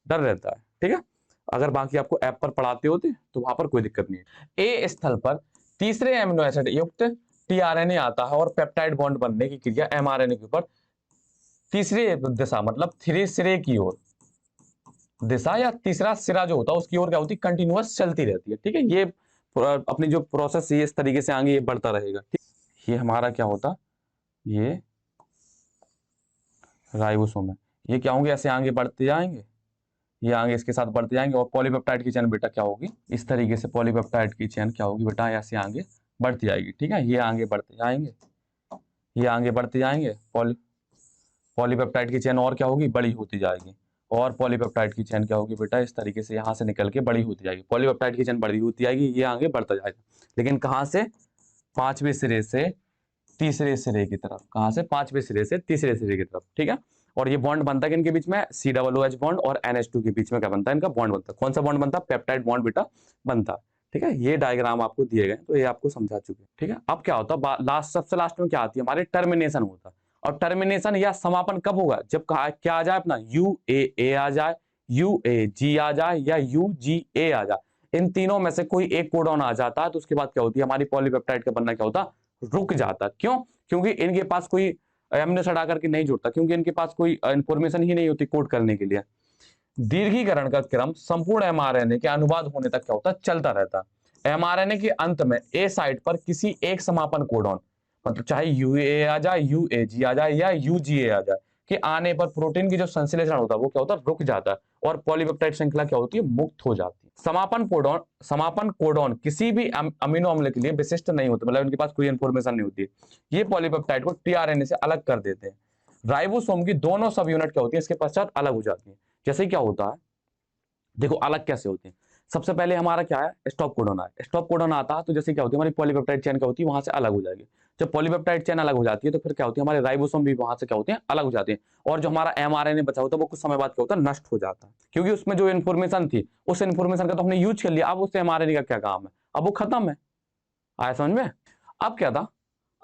डर रहता है, ठीक है। अगर बाकी आपको ऐप पर पढ़ाते होते तो वहां पर कोई दिक्कत नहीं है। ए स्थल पर तीसरे एमिनो एसिड युक्त टीआरएनए आता है और पेप्टाइड बॉन्ड बनने की क्रिया एमआरएनए के ऊपर तीसरी दिशा, मतलब सिरे की ओर दिशा या तीसरा सिरा जो होता है उसकी ओर क्या होती है, कंटिन्यूअस चलती रहती है, ठीक है। ये अपनी जो प्रोसेस है इस तरीके से आगे ये बढ़ता रहेगा, ठीक। ये हमारा क्या होता, ये राइबोसोम है, ये क्या होंगे, ऐसे आगे बढ़ते जाएंगे, ये आगे इसके साथ बढ़ते जाएंगे और पॉलीपेप्टाइड की चेन बेटा क्या होगी, इस तरीके से पॉलीपेप्टाइड की चेन क्या होगी बेटा, ऐसे आगे बढ़ती जाएगी, ठीक है। ये आगे बढ़ते जाएंगे, ये आगे बढ़ते जाएंगे, पॉलीपेप्टाइड की चेन और क्या होगी, बड़ी होती जाएगी और पॉलीपेप्टाइड की चेन क्या होगी बेटा, इस तरीके से यहाँ से निकल के बड़ी होती जाएगी। पॉलीपेप्टाइड की चेन बड़ी होती जाएगी, ये आगे बढ़ता जाएगा, लेकिन कहाँ से, पांचवें सिरे से तीसरे सिरे की तरफ, कहाँ से, पांचवें सिरे से तीसरे सिरे की तरफ, ठीक है। और ये बॉन्ड बनता है इनके बीच में, COOH बॉन्ड और NH2 के बीच में क्या बनता है, इनका बॉन्ड बनता है। कौन सा बॉन्ड बनता है, पेप्टाइड बॉन्ड बेटा बनता है, ठीक है। ये डायग्राम आपको दिए गए तो ये आपको समझा चुके हैं, ठीक है। अब क्या होता है, सबसे लास्ट में क्या आती है, हमारे टर्मिनेशन होता है। और टर्मिनेशन या समापन कब होगा, जब क्या आ जाए अपना UAA आ जाए, UAG आ जाए या UGA आ जाए। इन तीनों में से कोई एक कोडॉन आ जाता है तो उसके बाद क्या होती है, हमारी पॉलीपेप्टाइड का बनना क्या होता, रुक जाता। क्यों, क्योंकि इनके पास कोई एमिनो एसिड आकर के नहीं जुड़ता, क्योंकि इनके पास कोई इंफॉर्मेशन ही नहीं होती कोड करने के लिए। दीर्घीकरण का क्रम संपूर्ण एमआरएनए के अनुवाद होने तक क्या होता है, चलता रहता है। एमआरएनए के अंत में ए साइट पर किसी एक समापन कोडॉन, मतलब चाहे UAA आ जाए, UAG आ जाए या UGA आ जाए, के आने पर प्रोटीन की जो संश्लेषण होता है वो क्या होता है, रुक जाता है और पॉलीपेप्टाइड श्रृंखला क्या होती है, मुक्त हो जाती है। समापन कोडॉन किसी भी अमीनो अम्ल के लिए विशिष्ट नहीं होते, मतलब इनके पास कोई इंफॉर्मेशन नहीं होती। ये पॉलीपेप्टाइड को टीआरएनए से अलग कर देते हैं। राइबोसोम की दोनों सब यूनिट क्या होती है, इसके पश्चात अलग हो जाती है। जैसे क्या होता है, देखो अलग कैसे होते हैं। सबसे पहले हमारा क्या है, स्टॉप कोडॉन है। स्टॉप कोडॉन आता है तो जैसे क्या होती है, हमारी पॉलीपेप्टाइड चेन क्या होती है, वहां से अलग हो जाएगी। जब पॉलीपेप्टाइड चेन अलग हो जाती है तो फिर क्या होती है, हमारे राइबोसोम भी वहां से क्या होते हैं, अलग हो जाते हैं। और जो हमारा एमआरएनए बचा होता है वो कुछ समय बाद क्या होता है, नष्ट हो जाता है, क्योंकि उसमें जो इन्फॉर्मेशन थी उस इन्फॉर्मेशन का तो हमने यूज कर लिया। अब उस एमआरएनए का क्या काम है, अब वो खत्म है। आया समझ में। अब क्या था,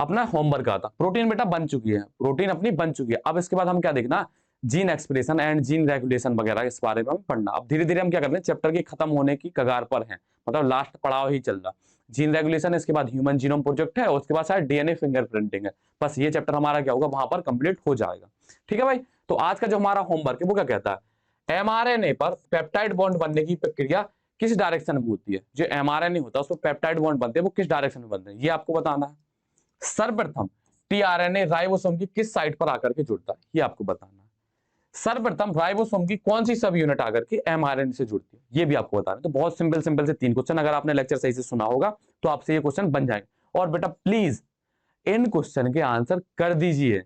अपना होमवर्क आता। प्रोटीन बेटा बन चुकी है, प्रोटीन अपनी बन चुकी है। अब इसके बाद हम क्या देखना, gene expression and gene regulation वगैरह इस बारे में हम पढ़ना। अब धीरे धीरे हम क्या कर रहे हैं, चैप्टर की खत्म होने की कगार पर है, मतलब लास्ट पड़ाव ही चल रहा। जीन रेगुलेशन, इसके बाद ह्यूमन जीनोम प्रोजेक्ट है, और उसके बाद शायद डीएनए फिंगरप्रिंटिंग है। बस ये चैप्टर हमारा क्या होगा, वहां पर कंप्लीट हो जाएगा। ठीक है भाई। तो आज का जो हमारा होमवर्क है वो क्या कहता है, एमआरएनए पर पेप्टाइड बॉन्ड बनने की प्रक्रिया किस डायरेक्शन में होती है। जो एमआरएनए होता है उसमें पेप्टाइड बॉन्ड बनते हैं, वो किस डायरेक्शन में बनते हैं, ये आपको बताना है। सर्वप्रथम टीआरएनए राइबोसोम की किस साइट पर आकर के जुड़ता है, ये आपको बताना है। सर्वप्रथम राइबोसोम की कौन सी सब यूनिट आकर के एमआरएनए से जुड़ती है, ये भी आपको बताना है। तो बहुत सिंपल सिंपल से 3 क्वेश्चन, अगर आपने लेक्चर सही से सुना होगा तो आपसे ये क्वेश्चन बन जाएंगे। और बेटा प्लीज इन क्वेश्चन के आंसर कर दीजिए,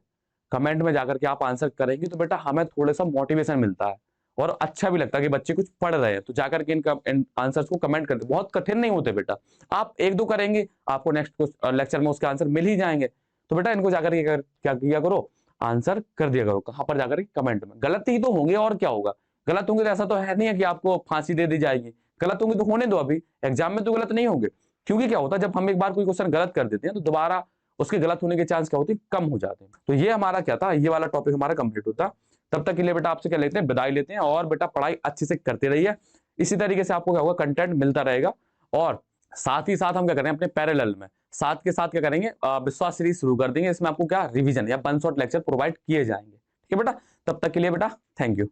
कमेंट में जाकर के आप आंसर करेंगे तो बेटा हमें थोड़ा सा मोटिवेशन मिलता है और अच्छा भी लगता है कि बच्चे कुछ पढ़ रहे हैं। तो जाकर के इन आंसर्स को कमेंट कर दे, बहुत कठिन नहीं होते बेटा, आप 1-2 करेंगे आपको नेक्स्ट लेक्चर में उसके आंसर मिल ही जाएंगे। तो बेटा इनको जाकर के क्या किया करो, आंसर कर दिया करो। कहां पर जाकर के, कमेंट में। गलत ही तो होंगे और क्या होगा, गलत होंगे तो ऐसा तो है नहीं है कि आपको फांसी दे दी जाएगी। गलत होंगे तो होने दो, अभी एग्जाम में तो गलत नहीं होंगे। क्योंकि क्या होता है, जब हम एक बार कोई क्वेश्चन गलत कर देते हैं तो दोबारा उसके गलत होने के चांस क्या होते हैं, कम हो जाते हैं। तो ये हमारा क्या था, ये वाला टॉपिक हमारा कंप्लीट होता। तब तक के लिए बेटा आपसे क्या लेते हैं, विदाई लेते हैं। और बेटा पढ़ाई अच्छे से करते रहिए, इसी तरीके से आपको क्या होगा, कंटेंट मिलता रहेगा। और साथ ही साथ हम क्या करें, अपने पैरेलल में साथ के साथ क्या करेंगे, विश्वास सीरीज शुरू कर देंगे। इसमें आपको क्या रिवीजन या वन शॉट लेक्चर प्रोवाइड किए जाएंगे। ठीक है बेटा, तब तक के लिए बेटा थैंक यू।